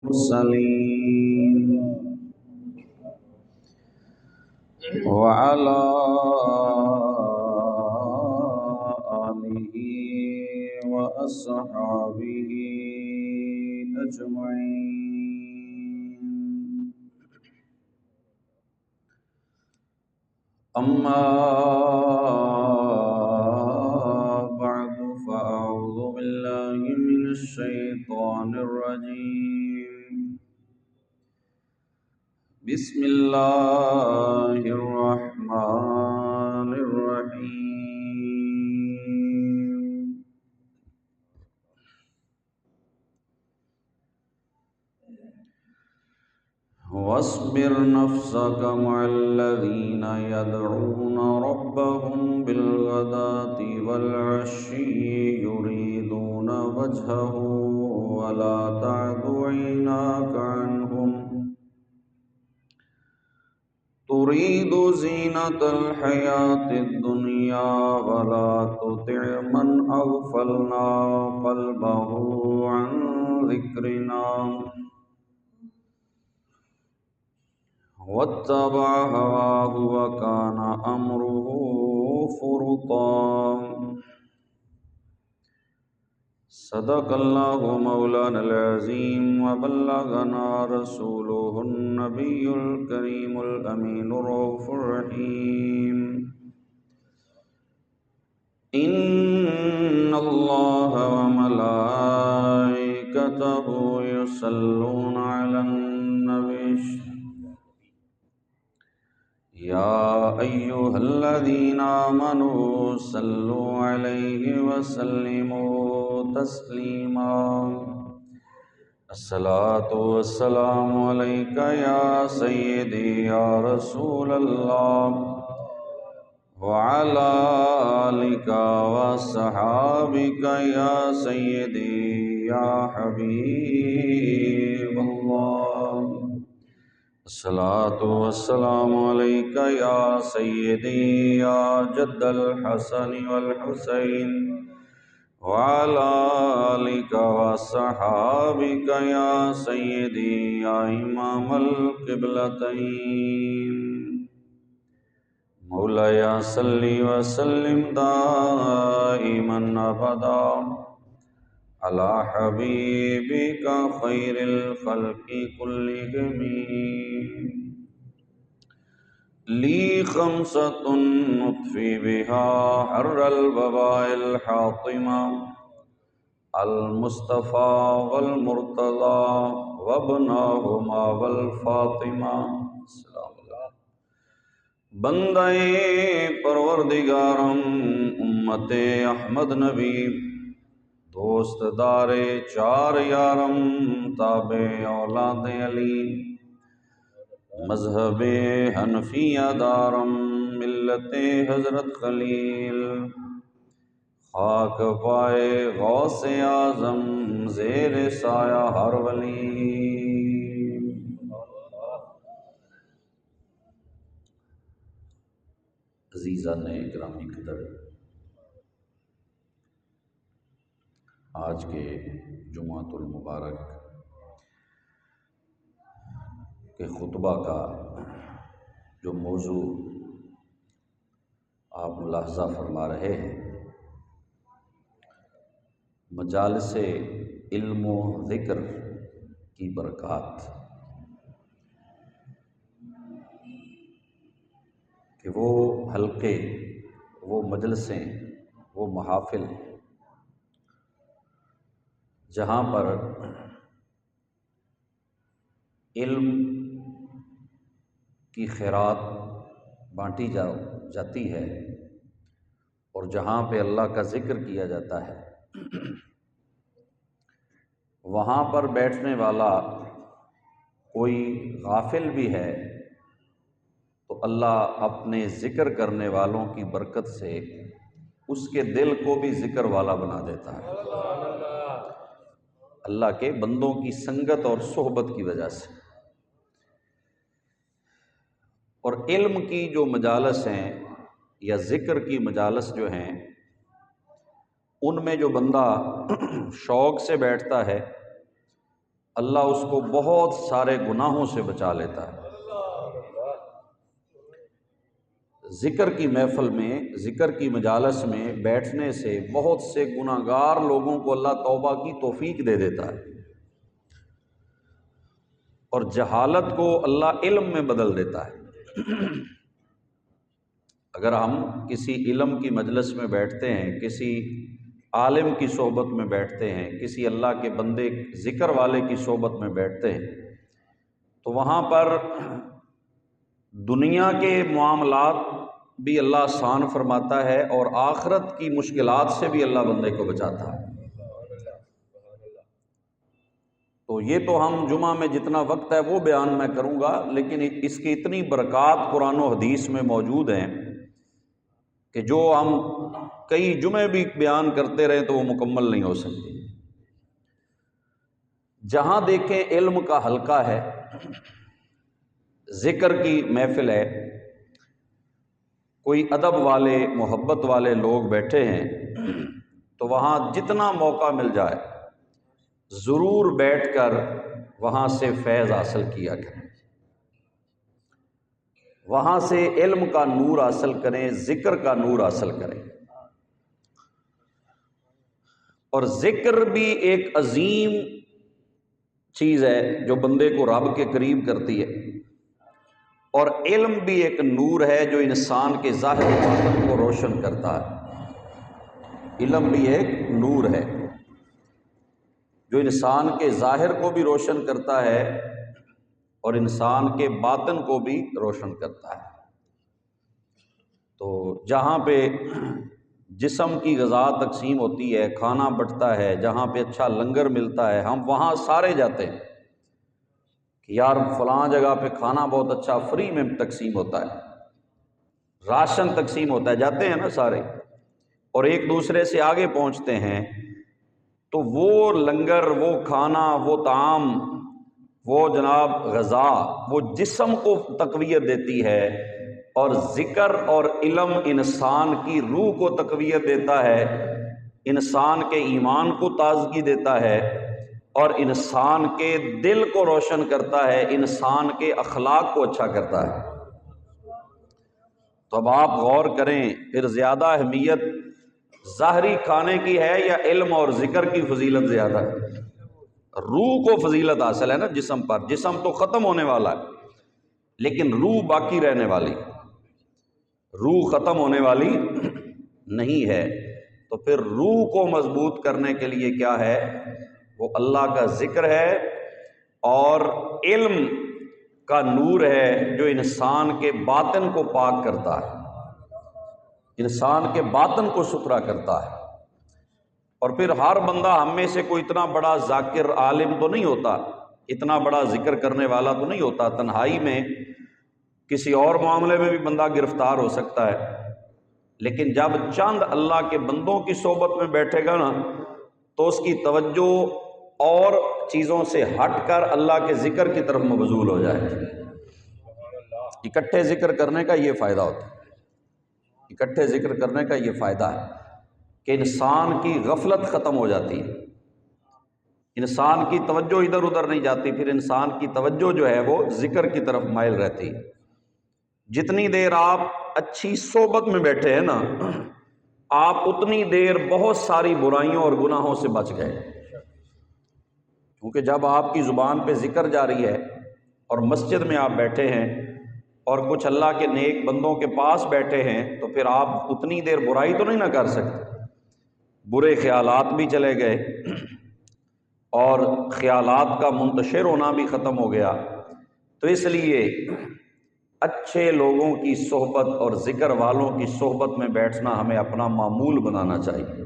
المرسلين وعلى آله وأصحابه أجمعين. أما بعد فأعوذ بالله من الشيطان الرجيم. بسم الله الرحمن الرحيم. واصبر نفسك مع الذين يدعون ربهم بالغداة والعشي يريدون وجهه ولا تعد عيناك عنهم تريد زينة الحياة الدنيا ولا تطع من أغفلنا قلبه عن ذكرنا واتبع هواه وكان أمره فرطا. صدق الله مولانا العظيم وبلغنا رسوله النبي الكريم الأمين الرؤوف الرحيم. إن الله وملائكته يصلون على النبي يا أيها الذين آمنوا صلوا عليه وسلموا تسليما. الصلاة والسلام عليك يا سيدي يا رسول الله وعلى آلك وصحابك يا سيدي يا حبيب الله. الصلاة والسلام عليك يا سيدي يا جد الحسن والحسين وعلى آلك وصحابك يا سيدي يا إمام القبلتين. مولاي صل وسلم دائما أبدا على حبيبك خير الخلق كلهم. لي خمسة نطفي بها حر الوباء الحاطمة المصطفى والمرتضى وابناهما والفاطمة. السلام علیکم. بندہ پروردگارم امت احمد نبی دوست دار چار یارم تابع اولاد علی مذہب حنفیہ دارم ملت حضرت خلیل خاک پائے غوث اعظم زیر سایہ ہر ولی. عزیزان گرامی قدر، آج کے جمعۃ المبارک کے خطبہ کا جو موضوع آپ ملاحظہ فرما رہے ہیں، مجالس علم و ذکر کی برکات، کہ وہ حلقے، وہ مجلسیں، وہ محافل جہاں پر علم کی خیرات بانٹی جاتی ہے اور جہاں پہ اللہ کا ذکر کیا جاتا ہے، وہاں پر بیٹھنے والا کوئی غافل بھی ہے تو اللہ اپنے ذکر کرنے والوں کی برکت سے اس کے دل کو بھی ذکر والا بنا دیتا ہے، اللہ کے بندوں کی سنگت اور صحبت کی وجہ سے. اور علم کی جو مجالس ہیں یا ذکر کی مجالس جو ہیں، ان میں جو بندہ شوق سے بیٹھتا ہے اللہ اس کو بہت سارے گناہوں سے بچا لیتا ہے۔ ذکر کی محفل میں، ذکر کی مجالس میں بیٹھنے سے بہت سے گناہگار لوگوں کو اللہ توبہ کی توفیق دے دیتا ہے، اور جہالت کو اللہ علم میں بدل دیتا ہے۔ اگر ہم کسی علم کی مجلس میں بیٹھتے ہیں، کسی عالم کی صحبت میں بیٹھتے ہیں، کسی اللہ کے بندے ذکر والے کی صحبت میں بیٹھتے ہیں، تو وہاں پر دنیا کے معاملات بھی اللہ آسان فرماتا ہے، اور آخرت کی مشکلات سے بھی اللہ بندے کو بچاتا ہے۔ تو یہ تو ہم جمعہ میں جتنا وقت ہے وہ بیان میں کروں گا، لیکن اس کی اتنی برکات قرآن و حدیث میں موجود ہیں کہ جو ہم کئی جمعے بھی بیان کرتے رہیں تو وہ مکمل نہیں ہو سکتی۔ جہاں دیکھیں علم کا حلقہ ہے، ذکر کی محفل ہے، کوئی ادب والے محبت والے لوگ بیٹھے ہیں، تو وہاں جتنا موقع مل جائے ضرور بیٹھ کر وہاں سے فیض حاصل کیا کریں، وہاں سے علم کا نور حاصل کریں، ذکر کا نور حاصل کریں۔ اور ذکر بھی ایک عظیم چیز ہے جو بندے کو رب کے قریب کرتی ہے، اور علم بھی ایک نور ہے جو انسان کے ظاہر و باطن کو روشن کرتا ہے۔ علم بھی ایک نور ہے جو انسان کے ظاہر کو بھی روشن کرتا ہے اور انسان کے باطن کو بھی روشن کرتا ہے۔ تو جہاں پہ جسم کی غذا تقسیم ہوتی ہے، کھانا بٹتا ہے، جہاں پہ اچھا لنگر ملتا ہے، ہم وہاں سارے جاتے ہیں کہ یار فلاں جگہ پہ کھانا بہت اچھا فری میں تقسیم ہوتا ہے، راشن تقسیم ہوتا ہے، جاتے ہیں نا سارے، اور ایک دوسرے سے آگے پہنچتے ہیں، تو وہ لنگر، وہ کھانا، وہ طعام، وہ جناب غذا، وہ جسم کو تقویت دیتی ہے، اور ذکر اور علم انسان کی روح کو تقویت دیتا ہے، انسان کے ایمان کو تازگی دیتا ہے، اور انسان کے دل کو روشن کرتا ہے، انسان کے اخلاق کو اچھا کرتا ہے۔ تو اب آپ غور کریں، پھر زیادہ اہمیت ظاہری کھانے کی ہے یا علم اور ذکر کی فضیلت زیادہ ہے؟ روح کو فضیلت حاصل ہے نا جسم پر، جسم تو ختم ہونے والا ہے لیکن روح باقی رہنے والی، روح ختم ہونے والی نہیں ہے۔ تو پھر روح کو مضبوط کرنے کے لیے کیا ہے؟ وہ اللہ کا ذکر ہے اور علم کا نور ہے جو انسان کے باطن کو پاک کرتا ہے، انسان کے باطن کو ستھرا کرتا ہے۔ اور پھر ہر بندہ ہم میں سے کوئی اتنا بڑا ذاکر عالم تو نہیں ہوتا، اتنا بڑا ذکر کرنے والا تو نہیں ہوتا، تنہائی میں کسی اور معاملے میں بھی بندہ گرفتار ہو سکتا ہے، لیکن جب چند اللہ کے بندوں کی صحبت میں بیٹھے گا نا تو اس کی توجہ اور چیزوں سے ہٹ کر اللہ کے ذکر کی طرف مبذول ہو جائے گی۔ اکٹھے ذکر کرنے کا یہ فائدہ ہوتا ہے، اکٹھے ذکر کرنے کا یہ فائدہ ہے کہ انسان کی غفلت ختم ہو جاتی ہے، انسان کی توجہ ادھر ادھر نہیں جاتی، پھر انسان کی توجہ جو ہے وہ ذکر کی طرف مائل رہتی ہے۔ جتنی دیر آپ اچھی صحبت میں بیٹھے ہیں نا، آپ اتنی دیر بہت ساری برائیوں اور گناہوں سے بچ گئے، کیونکہ جب آپ کی زبان پہ ذکر جاری ہے اور مسجد میں آپ بیٹھے ہیں اور کچھ اللہ کے نیک بندوں کے پاس بیٹھے ہیں، تو پھر آپ اتنی دیر برائی تو نہیں نہ کر سکتے، برے خیالات بھی چلے گئے اور خیالات کا منتشر ہونا بھی ختم ہو گیا۔ تو اس لیے اچھے لوگوں کی صحبت اور ذکر والوں کی صحبت میں بیٹھنا ہمیں اپنا معمول بنانا چاہیے۔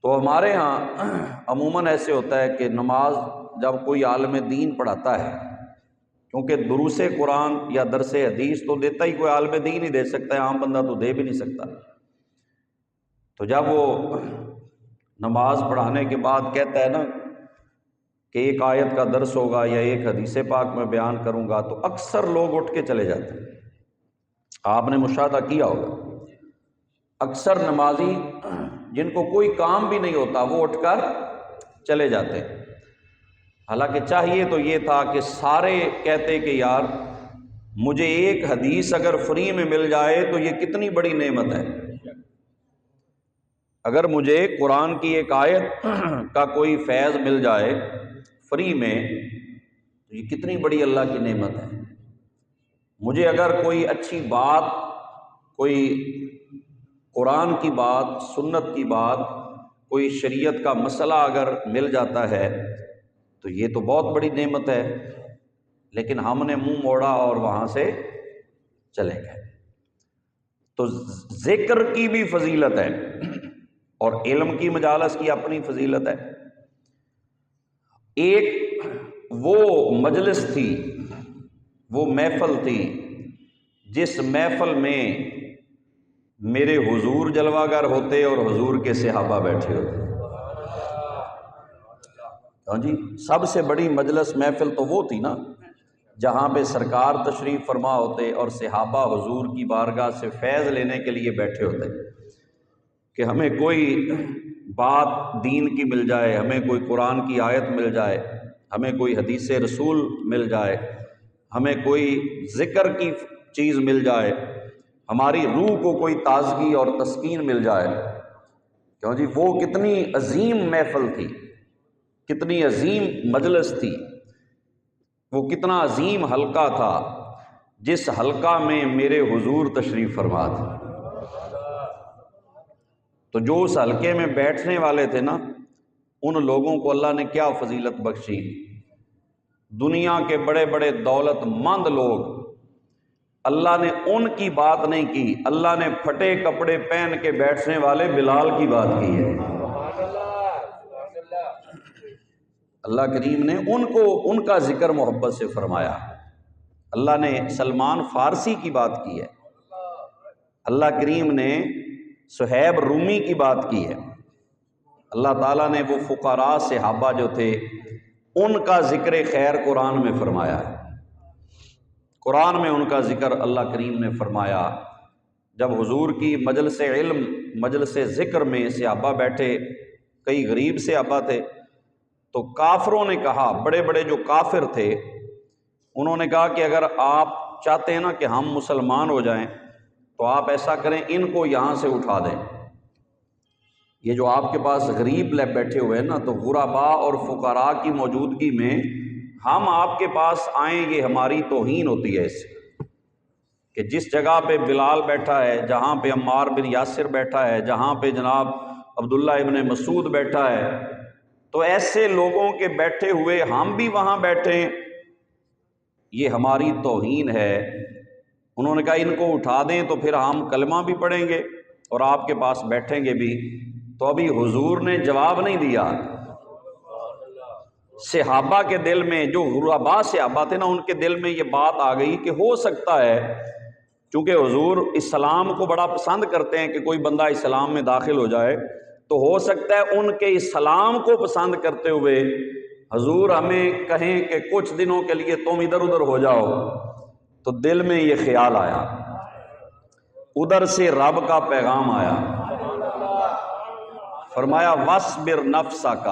تو ہمارے ہاں عموماً ایسے ہوتا ہے کہ نماز جب کوئی عالم دین پڑھاتا ہے، کیونکہ دروس قرآن یا درس حدیث تو دیتا ہی کوئی عالم دین ہی دے سکتا ہے، عام بندہ تو دے بھی نہیں سکتا۔ تو جب وہ نماز پڑھانے کے بعد کہتا ہے نا کہ ایک آیت کا درس ہوگا یا ایک حدیث پاک میں بیان کروں گا، تو اکثر لوگ اٹھ کے چلے جاتے ہیں۔ آپ نے مشاہدہ کیا ہوگا، اکثر نمازی جن کو کوئی کام بھی نہیں ہوتا وہ اٹھ کر چلے جاتے ہیں۔ حالانکہ چاہیے تو یہ تھا کہ سارے کہتے کہ یار مجھے ایک حدیث اگر فری میں مل جائے تو یہ کتنی بڑی نعمت ہے، اگر مجھے قرآن کی ایک آیت کا کوئی فیض مل جائے فری میں تو یہ کتنی بڑی اللہ کی نعمت ہے۔ مجھے اگر کوئی اچھی بات، کوئی قرآن کی بات، سنت کی بات، کوئی شریعت کا مسئلہ اگر مل جاتا ہے تو یہ تو بہت بڑی نعمت ہے، لیکن ہم نے منہ موڑا اور وہاں سے چلے گئے۔ تو ذکر کی بھی فضیلت ہے اور علم کی مجالس کی اپنی فضیلت ہے۔ ایک وہ مجلس تھی، وہ محفل تھی جس محفل میں میرے حضور جلوہ گر ہوتے اور حضور کے صحابہ بیٹھے ہوتے۔ ہاں جی، سب سے بڑی مجلس محفل تو وہ تھی نا جہاں پہ سرکار تشریف فرما ہوتے اور صحابہ حضور کی بارگاہ سے فیض لینے کے لیے بیٹھے ہوتے کہ ہمیں کوئی بات دین کی مل جائے، ہمیں کوئی قرآن کی آیت مل جائے، ہمیں کوئی حدیث رسول مل جائے، ہمیں کوئی ذکر کی چیز مل جائے، ہماری روح کو کوئی تازگی اور تسکین مل جائے۔ کیوں جی، وہ کتنی عظیم محفل تھی، کتنی عظیم مجلس تھی، وہ کتنا عظیم حلقہ تھا جس حلقہ میں میرے حضور تشریف فرما تھے۔ تو جو اس حلقے میں بیٹھنے والے تھے نا، ان لوگوں کو اللہ نے کیا فضیلت بخشی۔ دنیا کے بڑے بڑے دولت مند لوگ، اللہ نے ان کی بات نہیں کی، اللہ نے پھٹے کپڑے پہن کے بیٹھنے والے بلال کی بات کی ہے۔ اللہ کریم نے ان کا ذکر محبت سے فرمایا۔ اللہ نے سلمان فارسی کی بات کی ہے، اللہ کریم نے صہیب رومی کی بات کی ہے، اللہ تعالیٰ نے وہ فقراء صحابہ جو تھے ان کا ذکر خیر قرآن میں فرمایا ہے۔ قرآن میں ان کا ذکر اللہ کریم نے فرمایا۔ جب حضور کی مجلس علم، مجلس ذکر میں صحابہ بیٹھے، کئی غریب صحابہ تھے، تو کافروں نے کہا، بڑے بڑے جو کافر تھے انہوں نے کہا کہ اگر آپ چاہتے ہیں نا کہ ہم مسلمان ہو جائیں تو آپ ایسا کریں، ان کو یہاں سے اٹھا دیں، یہ جو آپ کے پاس غریب بیٹھے ہوئے ہیں نا، تو غرباء اور فقراء کی موجودگی میں ہم آپ کے پاس آئیں، یہ ہماری توہین ہوتی ہے اس سے کہ جس جگہ پہ بلال بیٹھا ہے، جہاں پہ عمار بن یاسر بیٹھا ہے، جہاں پہ جناب عبداللہ ابن مسعود بیٹھا ہے، تو ایسے لوگوں کے بیٹھے ہوئے ہم بھی وہاں بیٹھیں، یہ ہماری توہین ہے۔ انہوں نے کہا ان کو اٹھا دیں تو پھر ہم کلمہ بھی پڑھیں گے اور آپ کے پاس بیٹھیں گے بھی۔ تو ابھی حضور نے جواب نہیں دیا۔ صحابہ کے دل میں، جو غرباء صحابہ تھے نا، ان کے دل میں یہ بات آ گئی کہ ہو سکتا ہے، چونکہ حضور اسلام کو بڑا پسند کرتے ہیں کہ کوئی بندہ اسلام میں داخل ہو جائے، تو ہو سکتا ہے ان کے اسلام کو پسند کرتے ہوئے حضور ہمیں کہیں کہ کچھ دنوں کے لیے تم ادھر ادھر ہو جاؤ۔ تو دل میں یہ خیال آیا، ادھر سے رب کا پیغام آیا، فرمایا وَاصْبِرْ نَفْسَكَ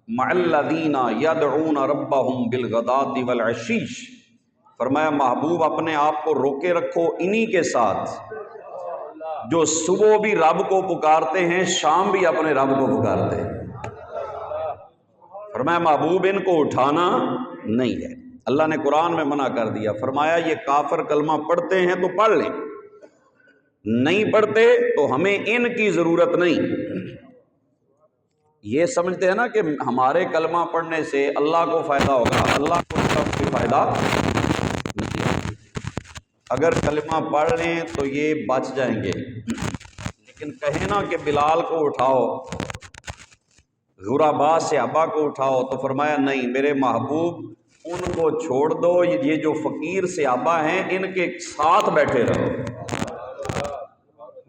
مَعَ الَّذِينَ يَدْعُونَ رَبَّهُمْ بِالْغَدَاةِ وَالْعَشِيِّ، فرمایا محبوب اپنے آپ کو روکے رکھو انہی کے ساتھ جو صبح بھی رب کو پکارتے ہیں، شام بھی اپنے رب کو پکارتے ہیں۔ فرمایا محبوب ان کو اٹھانا نہیں ہے۔ اللہ نے قرآن میں منع کر دیا، فرمایا یہ کافر کلمہ پڑھتے ہیں تو پڑھ لیں، نہیں پڑھتے تو ہمیں ان کی ضرورت نہیں۔ یہ سمجھتے ہیں نا کہ ہمارے کلمہ پڑھنے سے اللہ کو فائدہ ہوگا، اللہ کو اس کا کوئی فائدہ نہیں۔ اگر کلمہ پڑھ لیں تو یہ بچ جائیں گے، لیکن کہیں نا کہ بلال کو اٹھاؤ، غرباء صحابہ کو اٹھاؤ، تو فرمایا نہیں میرے محبوب ان کو چھوڑ دو، یہ جو فقیر صحابہ ہیں ان کے ساتھ بیٹھے رہو۔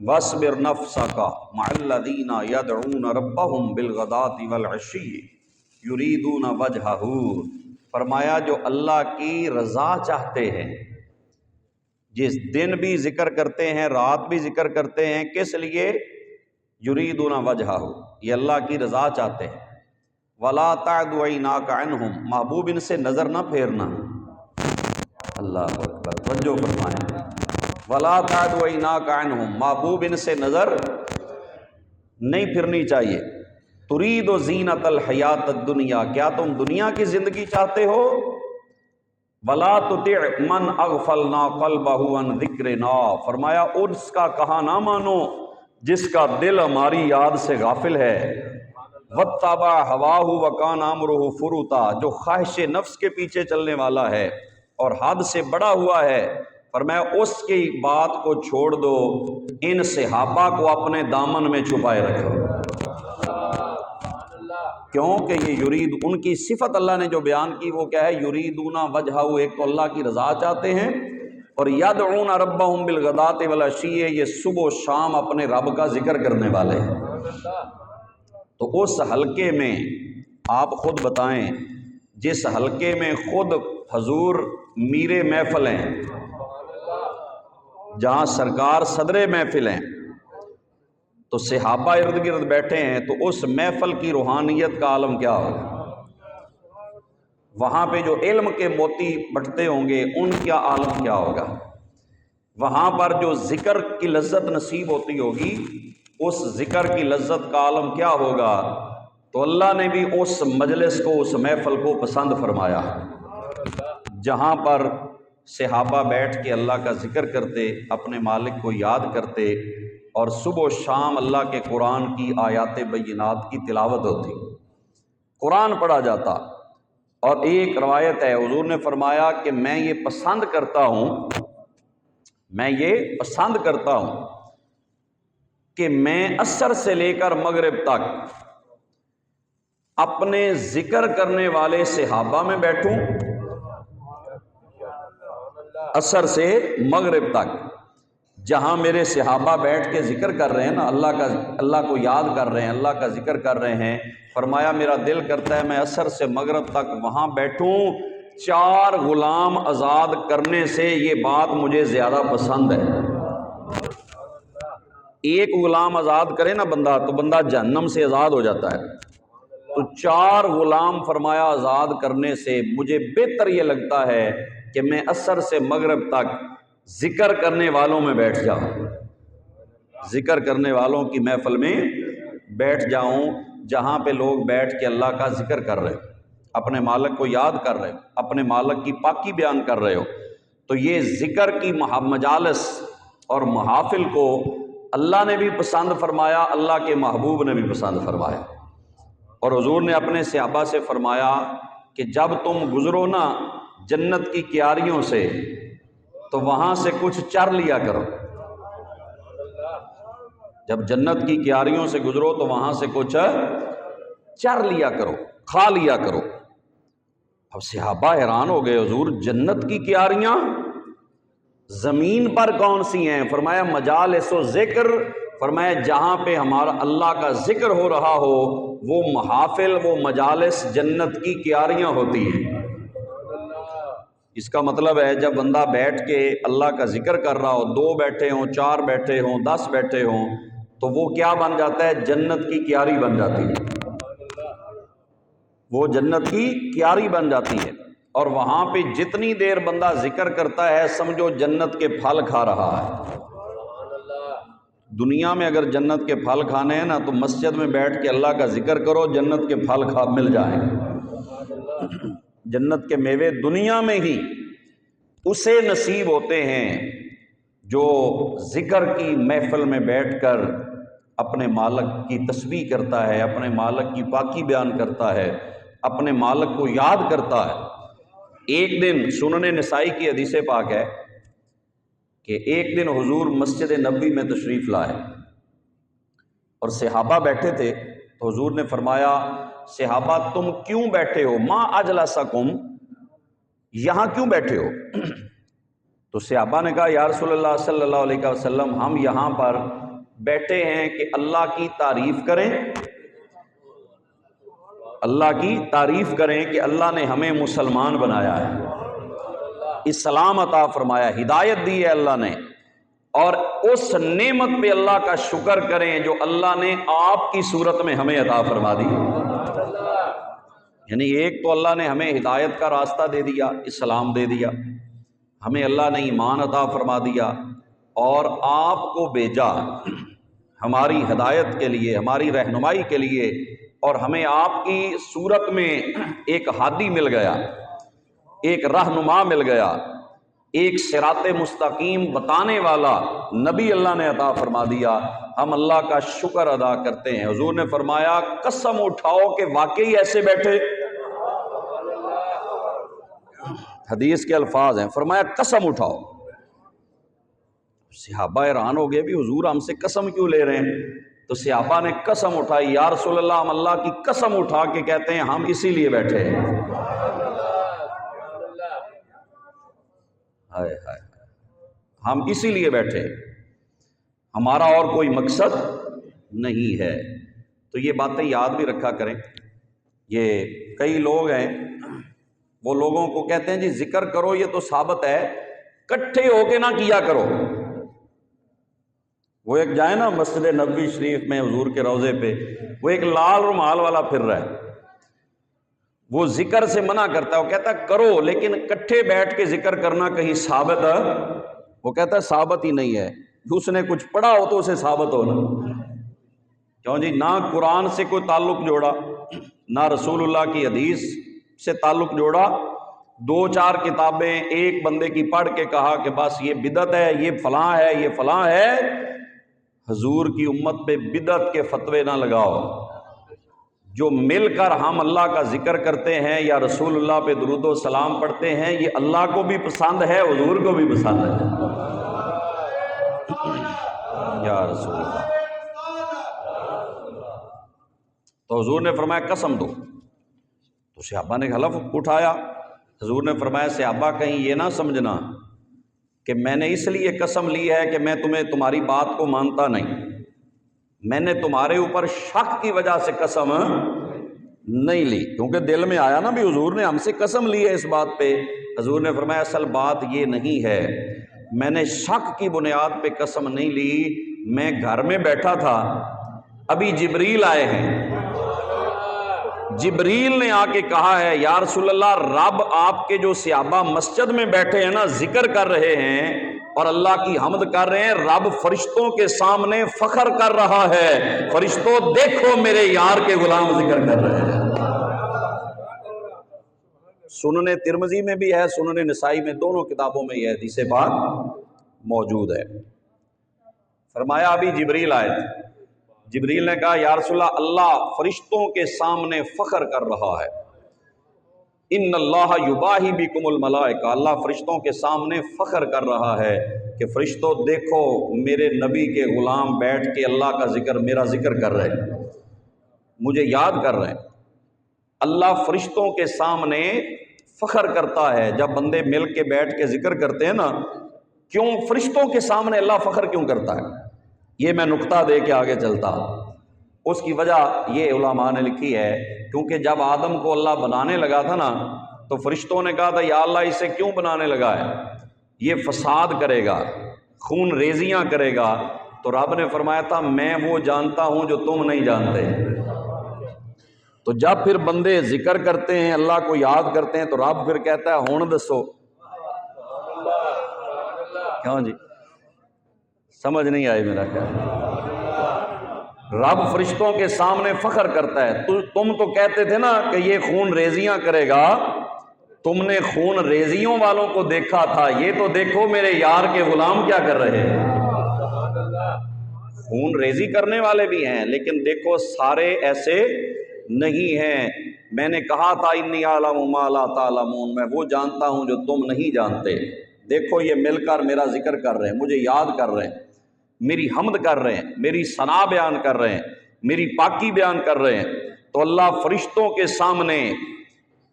وَاصْبِرْ نَفْسَكَ مَعَ الَّذِينَ يَدْعُونَ رَبَّهُمْ بِالْغَدَاةِ وَالْعَشِيِّ يُرِيدُونَ وَجْهَهُ، فرمایا جو اللہ کی رضا چاہتے ہیں، جس دن بھی ذکر کرتے ہیں، رات بھی ذکر کرتے ہیں، کس لیے؟ یریدون وجہہ، یہ اللہ کی رضا چاہتے ہیں۔ ولا تعد عیناک عنہم، محبوب ان سے نظر نہ پھیرنا۔ اللہ اکبر، توجہ فرمائیں، ولا تعد عیناک عنہم، محبوب ان سے نظر نہیں پھرنی چاہیے۔ ترید زینت الحیات الدنیا، کیا تم دنیا کی زندگی چاہتے ہو؟ ولا تطع من اغفلنا قلبہ عن ذکرنا، فرمایا اس کا کہا نہ مانو جس کا دل ہماری یاد سے غافل ہے۔ واتبع ہواہ وکان امرہ فرطا، جو خواہش نفس کے پیچھے چلنے والا ہے اور حد سے بڑا ہوا ہے، فرمایا اس کی بات کو چھوڑ دو، ان صحابہ کو اپنے دامن میں چھپائے رکھو۔ کیوں کہ یہ یرید، ان کی صفت اللہ نے جو بیان کی وہ کیا ہے؟ یریدون وجہہ، ایک تو اللہ کی رضا چاہتے ہیں، اور یدعون ربہم بالغداۃ والعشی، یہ صبح و شام اپنے رب کا ذکر کرنے والے ہیں۔ تو اس حلقے میں آپ خود بتائیں، جس حلقے میں خود حضور میر محفل ہیں، جہاں سرکار صدر محفل ہیں، تو صحابہ ارد گرد بیٹھے ہیں، تو اس محفل کی روحانیت کا عالم کیا ہوگا؟ وہاں پہ جو علم کے موتی بٹتے ہوں گے ان کا عالم کیا ہوگا؟ وہاں پر جو ذکر کی لذت نصیب ہوتی ہوگی اس ذکر کی لذت کا عالم کیا ہوگا؟ تو اللہ نے بھی اس مجلس کو، اس محفل کو پسند فرمایا جہاں پر صحابہ بیٹھ کے اللہ کا ذکر کرتے، اپنے مالک کو یاد کرتے، اور صبح و شام اللہ کے قرآن کی آیات بینات کی تلاوت ہوتی، قرآن پڑھا جاتا۔ اور ایک روایت ہے حضور نے فرمایا کہ میں یہ پسند کرتا ہوں کہ میں عصر سے لے کر مغرب تک اپنے ذکر کرنے والے صحابہ میں بیٹھوں، عصر سے مغرب تک جہاں میرے صحابہ بیٹھ کے ذکر کر رہے ہیں نا، اللہ کو یاد کر رہے ہیں، اللہ کا ذکر کر رہے ہیں، فرمایا میرا دل کرتا ہے میں عصر سے مغرب تک وہاں بیٹھوں، 4 غلام آزاد کرنے سے یہ بات مجھے زیادہ پسند ہے۔ ایک غلام آزاد کرے نا بندہ تو بندہ جہنم سے آزاد ہو جاتا ہے، تو 4 غلام فرمایا آزاد کرنے سے مجھے بہتر یہ لگتا ہے کہ میں عصر سے مغرب تک ذکر کرنے والوں میں بیٹھ جاؤں، ذکر کرنے والوں کی محفل میں بیٹھ جاؤں، جہاں پہ لوگ بیٹھ کے اللہ کا ذکر کر رہے ہو، اپنے مالک کو یاد کر رہے ہو، اپنے مالک کی پاکی بیان کر رہے ہو۔ تو یہ ذکر کی مجالس اور محافل کو اللہ نے بھی پسند فرمایا، اللہ کے محبوب نے بھی پسند فرمایا۔ اور حضور نے اپنے صحابہ سے فرمایا کہ جب تم گزرو نا جنت کی کیاریوں سے تو وہاں سے کچھ چر لیا کرو، جب جنت کی کیاریوں سے گزرو تو وہاں سے کچھ چر لیا کرو، کھا لیا کرو۔ اب صحابہ حیران ہو گئے، حضور جنت کی کیاریاں زمین پر کون سی ہیں؟ فرمایا مجالس و ذکر، فرمایا جہاں پہ ہمارا اللہ کا ذکر ہو رہا ہو وہ محافل، وہ مجالس جنت کی کیاریاں ہوتی ہیں۔ اس کا مطلب ہے جب بندہ بیٹھ کے اللہ کا ذکر کر رہا ہو، 2 بیٹھے ہوں، 4 بیٹھے ہوں، 10 بیٹھے ہوں، تو وہ کیا بن جاتا ہے؟ جنت کی کیاری بن جاتی ہے، وہ جنت کی کیاری بن جاتی ہے۔ اور وہاں پہ جتنی دیر بندہ ذکر کرتا ہے سمجھو جنت کے پھل کھا رہا ہے۔ دنیا میں اگر جنت کے پھل کھانے ہیں نا تو مسجد میں بیٹھ کے اللہ کا ذکر کرو، جنت کے پھل مل جائیں گے۔ جنت کے میوے دنیا میں ہی اسے نصیب ہوتے ہیں جو ذکر کی محفل میں بیٹھ کر اپنے مالک کی تسبیح کرتا ہے، اپنے مالک کی پاکی بیان کرتا ہے، اپنے مالک کو یاد کرتا ہے۔ ایک دن سنن نسائی کی حدیث پاک ہے کہ ایک دن حضور مسجد نبوی میں تشریف لائے اور صحابہ بیٹھے تھے، تو حضور نے فرمایا صحابہ تم کیوں بیٹھے ہو؟ ما اجلسکم، یہاں کیوں بیٹھے ہو؟ تو صحابہ نے کہا یا رسول اللہ صلی اللہ علیہ وسلم ہم یہاں پر بیٹھے ہیں کہ اللہ کی تعریف کریں، اللہ کی تعریف کریں کہ اللہ نے ہمیں مسلمان بنایا ہے، اسلام عطا فرمایا، ہدایت دی ہے اللہ نے، اور اس نعمت پہ اللہ کا شکر کریں جو اللہ نے آپ کی صورت میں ہمیں عطا فرما دی۔ یعنی ایک تو اللہ نے ہمیں ہدایت کا راستہ دے دیا، اسلام دے دیا، ہمیں اللہ نے ایمان عطا فرما دیا، اور آپ کو بھیجا ہماری ہدایت کے لیے، ہماری رہنمائی کے لیے، اور ہمیں آپ کی صورت میں ایک ہادی مل گیا، ایک رہنما مل گیا، ایک صراط مستقیم بتانے والا نبی اللہ نے عطا فرما دیا۔ ہم اللہ کا شکر ادا کرتے ہیں۔ حضور نے فرمایا قسم اٹھاؤ کہ واقعی ایسے بیٹھے، حدیث کے الفاظ ہیں، فرمایا قسم اٹھاؤ۔ صحابہ حیران ہو گئے بھی حضور ہم سے قسم کیوں لے رہے ہیں؟ تو صحابہ نے قسم اٹھائی، یا رسول اللہ ہم اللہ کی قسم اٹھا کے کہتے ہیں ہم اسی لیے بیٹھے ہیں۔ ہائے ہائے، ہم اسی لیے بیٹھے ہیں، ہمارا اور کوئی مقصد نہیں ہے۔ تو یہ باتیں یاد بھی رکھا کریں۔ یہ کئی لوگ ہیں، وہ لوگوں کو کہتے ہیں جی ذکر کرو، یہ تو ثابت ہے، کٹھے ہو کے نہ کیا کرو۔ وہ ایک جائے نا مسجد نبوی شریف میں حضور کے روضے پہ، وہ ایک لال رومال والا پھر رہا ہے، وہ ذکر سے منع کرتا ہے، وہ کہتا ہے کرو لیکن کٹھے بیٹھ کے ذکر کرنا کہیں ثابت ہے؟ وہ کہتا ہے ثابت ہی نہیں ہے۔ اس نے کچھ پڑھا ہو تو اسے ثابت ہو نا، کیوں جی؟ نہ قرآن سے کوئی تعلق جوڑا، نہ رسول اللہ کی حدیث سے تعلق جوڑا، دو چار کتابیں ایک بندے کی پڑھ کے کہا کہ بس یہ بدعت ہے، یہ فلاں ہے، یہ فلاں ہے۔ حضور کی امت پہ بدعت کے فتوے نہ لگاؤ۔ جو مل کر ہم اللہ کا ذکر کرتے ہیں یا رسول اللہ پہ درود و سلام پڑھتے ہیں، یہ اللہ کو بھی پسند ہے، حضور کو بھی پسند ہے۔ یا رسول اللہ۔ تو حضور نے فرمایا قسم دو، تو صحابہ نے حلف اٹھایا۔ حضور نے فرمایا صحابہ کہیں یہ نہ سمجھنا کہ میں نے اس لیے قسم لی ہے کہ میں تمہاری بات کو مانتا نہیں، میں نے تمہارے اوپر شک کی وجہ سے قسم نہیں لی، کیونکہ دل میں آیا نا بھی حضور نے ہم سے قسم لی ہے اس بات پہ۔ حضور نے فرمایا اصل بات یہ نہیں ہے، میں نے شک کی بنیاد پہ قسم نہیں لی، میں گھر میں بیٹھا تھا، ابھی جبریل آئے ہیں، جبریل نے آ کے کہا ہے یا رسول اللہ رب آپ کے جو صحابہ مسجد میں بیٹھے ہیں نا ذکر کر رہے ہیں اور اللہ کی حمد کر رہے ہیں، رب فرشتوں کے سامنے فخر کر رہا ہے، فرشتوں دیکھو میرے یار کے غلام ذکر کر رہے ہیں۔ سنن ترمذی میں بھی ہے، سنن نسائی میں، دونوں کتابوں میں یہ حدیث پاک موجود ہے۔ فرمایا ابھی جبریل آئے تھے، جبریل نے کہا یا رسول اللہ اللہ فرشتوں کے سامنے فخر کر رہا ہے، ان اللہ یباہی بکم الملائکہ، اللہ فرشتوں کے سامنے فخر کر رہا ہے کہ فرشتوں دیکھو میرے نبی کے غلام بیٹھ کے اللہ کا ذکر، میرا ذکر کر رہے ہیں، مجھے یاد کر رہے ہیں۔ اللہ فرشتوں کے سامنے فخر کرتا ہے جب بندے مل کے بیٹھ کے ذکر کرتے ہیں نا۔ کیوں فرشتوں کے سامنے اللہ فخر کیوں کرتا ہے؟ یہ میں نقطہ دے کے آگے چلتا ہوں۔ اس کی وجہ یہ علماء نے لکھی ہے، کیونکہ جب آدم کو اللہ بنانے لگا تھا نا تو فرشتوں نے کہا تھا یا اللہ اسے کیوں بنانے لگا ہے، یہ فساد کرے گا، خون ریزیاں کرے گا۔ تو رب نے فرمایا تھا میں وہ جانتا ہوں جو تم نہیں جانتے۔ تو جب پھر بندے ذکر کرتے ہیں، اللہ کو یاد کرتے ہیں، تو رب پھر کہتا ہے ہون دسو۔ کیوں جی؟ سمجھ نہیں آئی میرا خیال۔ رب فرشتوں کے سامنے فخر کرتا ہے، تم تو کہتے تھے نا کہ یہ خون ریزیاں کرے گا، تم نے خون ریزیوں والوں کو دیکھا تھا، یہ تو دیکھو میرے یار کے غلام کیا کر رہے ہیں۔ خون ریزی کرنے والے بھی ہیں لیکن دیکھو سارے ایسے نہیں ہیں۔ میں نے کہا تھا انی اعلم ما لا تعلمون، میں وہ جانتا ہوں جو تم نہیں جانتے۔ دیکھو یہ مل کر میرا ذکر کر رہے ہیں، مجھے یاد کر رہے ہیں، میری حمد کر رہے ہیں، میری ثنا بیان کر رہے ہیں، میری پاکی بیان کر رہے ہیں۔ تو اللہ فرشتوں کے سامنے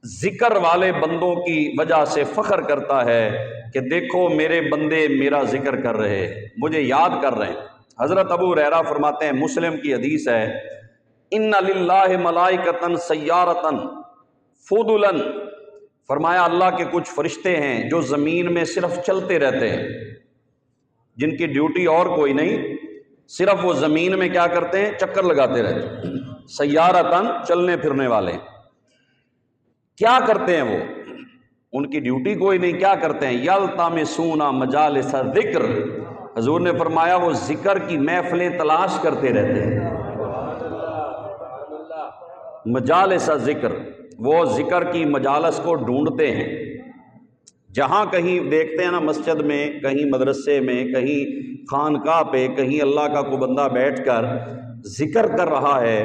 ذکر والے بندوں کی وجہ سے فخر کرتا ہے کہ دیکھو میرے بندے میرا ذکر کر رہے ہیں، مجھے یاد کر رہے ہیں۔ حضرت ابو ہریرہ فرماتے ہیں، مسلم کی حدیث ہے، ان للہ ملائکۃ سیارۃ فضلا، فرمایا اللہ کے کچھ فرشتے ہیں جو زمین میں صرف چلتے رہتے ہیں، جن کی ڈیوٹی اور کوئی نہیں، صرف وہ زمین میں کیا کرتے ہیں؟ چکر لگاتے رہتے ہیں۔ سیارتاً، چلنے پھرنے والے۔ کیا کرتے ہیں وہ؟ ان کی ڈیوٹی کوئی نہیں، کیا کرتے ہیں؟ یلتمسون مجالس ذکر، حضور نے فرمایا وہ ذکر کی محفلیں تلاش کرتے رہتے ہیں۔ مجالس ذکر، وہ ذکر کی مجالس کو ڈھونڈتے ہیں۔ جہاں کہیں دیکھتے ہیں نا، مسجد میں، کہیں مدرسے میں، کہیں خانقاہ پہ، کہیں اللہ کا کوئی بندہ بیٹھ کر ذکر کر رہا ہے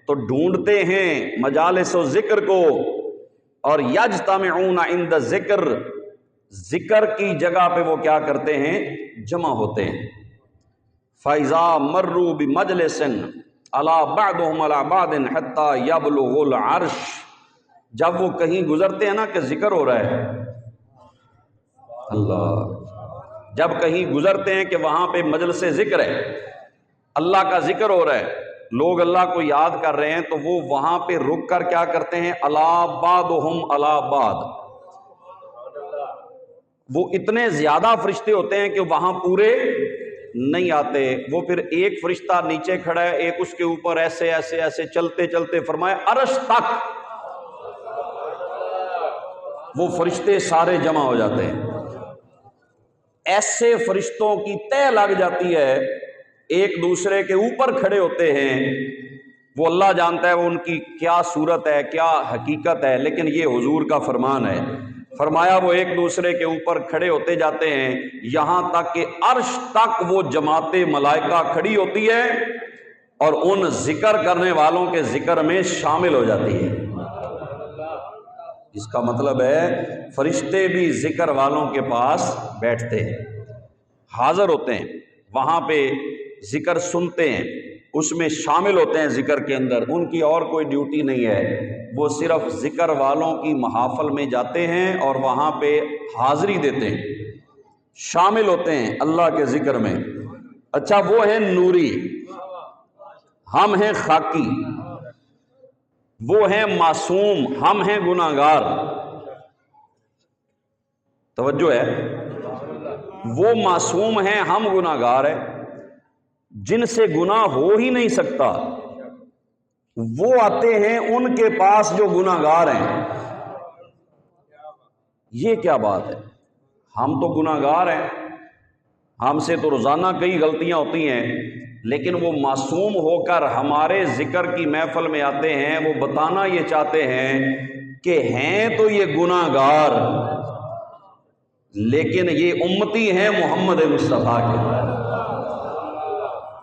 تو ڈھونڈتے ہیں مجالس و ذکر کو، اور یجتمعون عند ذکر، ذکر کی جگہ پہ وہ کیا کرتے ہیں؟ جمع ہوتے ہیں۔ فَإِذَا مَرُّوا بِمَجْلِسٍ عَلَى بَعْضُهُمْ عَلَى بَعْضٍ حَتَّى يَبْلُغُ الْعَرْشَ، جب وہ کہیں گزرتے ہیں نا کہ ذکر ہو رہا ہے، اللہ، جب کہیں گزرتے ہیں کہ وہاں پہ مجلس ذکر ہے، اللہ کا ذکر ہو رہا ہے، لوگ اللہ کو یاد کر رہے ہیں، تو وہ وہاں پہ رک کر کیا کرتے ہیں؟ عَلَى بَعْضُهُمْ عَلَى بَعْضٍ، وہ اتنے زیادہ فرشتے ہوتے ہیں کہ وہاں پورے نہیں آتے، وہ پھر ایک فرشتہ نیچے کھڑا ہے، ایک اس کے اوپر، ایسے ایسے ایسے چلتے چلتے فرمایا عرش تک وہ فرشتے سارے جمع ہو جاتے ہیں۔ ایسے فرشتوں کی طے لگ جاتی ہے، ایک دوسرے کے اوپر کھڑے ہوتے ہیں، وہ اللہ جانتا ہے وہ ان کی کیا صورت ہے، کیا حقیقت ہے، لیکن یہ حضور کا فرمان ہے۔ فرمایا وہ ایک دوسرے کے اوپر کھڑے ہوتے جاتے ہیں یہاں تک کہ عرش تک وہ جماعت ملائکہ کھڑی ہوتی ہے اور ان ذکر کرنے والوں کے ذکر میں شامل ہو جاتی ہے۔ اس کا مطلب ہے فرشتے بھی ذکر والوں کے پاس بیٹھتے ہیں، حاضر ہوتے ہیں، وہاں پہ ذکر سنتے ہیں، اس میں شامل ہوتے ہیں ذکر کے اندر۔ ان کی اور کوئی ڈیوٹی نہیں ہے، وہ صرف ذکر والوں کی محافل میں جاتے ہیں اور وہاں پہ حاضری دیتے ہیں، شامل ہوتے ہیں اللہ کے ذکر میں۔ اچھا، وہ ہیں نوری، ہم ہیں خاکی، وہ ہیں معصوم، ہم ہیں گناہگار۔ توجہ ہے، وہ معصوم ہیں، ہم گناہگار ہیں، جن سے گناہ ہو ہی نہیں سکتا، وہ آتے ہیں ان کے پاس جو گناہگار ہیں۔ یہ کیا بات ہے؟ ہم تو گناہگار ہیں، ہم سے تو روزانہ کئی غلطیاں ہوتی ہیں، لیکن وہ معصوم ہو کر ہمارے ذکر کی محفل میں آتے ہیں، وہ بتانا یہ چاہتے ہیں کہ ہیں تو یہ گناہگار لیکن یہ امتی ہیں محمد مصطفیٰ کے،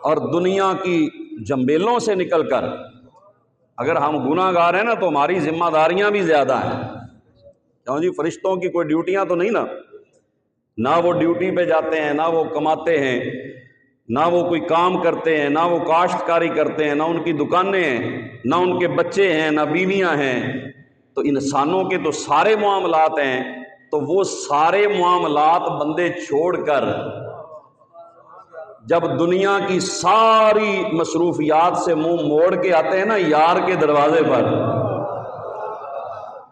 اور دنیا کی جنبیلوں سے نکل کر اگر ہم گناہگار ہیں نا تو ہماری ذمہ داریاں بھی زیادہ ہیں۔ کیوں جی؟ فرشتوں کی کوئی ڈیوٹیاں تو نہیں نا، نہ وہ ڈیوٹی پہ جاتے ہیں، نہ وہ کماتے ہیں، نہ وہ کوئی کام کرتے ہیں، نہ وہ کاشتکاری کرتے ہیں، نہ ان کی دکانیں ہیں، نہ ان کے بچے ہیں، نہ بیویاں ہیں۔ تو انسانوں کے تو سارے معاملات ہیں، تو وہ سارے معاملات بندے چھوڑ کر جب دنیا کی ساری مصروفیات سے منہ موڑ کے آتے ہیں نا یار کے دروازے پر،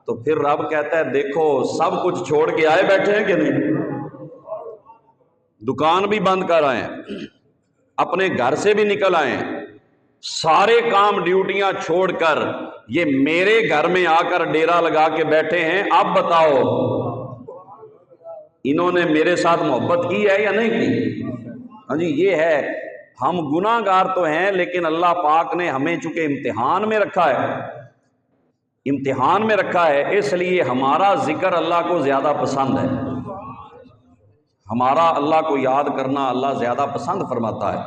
تو پھر رب کہتا ہے دیکھو سب کچھ چھوڑ کے آئے بیٹھے ہیں کہ نہیں؟ دکان بھی بند کر آئے ہیں، اپنے گھر سے بھی نکل آئے ہیں، سارے کام ڈیوٹیاں چھوڑ کر یہ میرے گھر میں آ کر ڈیرا لگا کے بیٹھے ہیں۔ اب بتاؤ انہوں نے میرے ساتھ محبت کی ہے یا نہیں کی؟ ہاں جی، یہ ہے، ہم گناہ گار تو ہیں لیکن اللہ پاک نے ہمیں چونکہ امتحان میں رکھا ہے، امتحان میں رکھا ہے، اس لیے ہمارا ذکر اللہ کو زیادہ پسند ہے، ہمارا اللہ کو یاد کرنا اللہ زیادہ پسند فرماتا ہے۔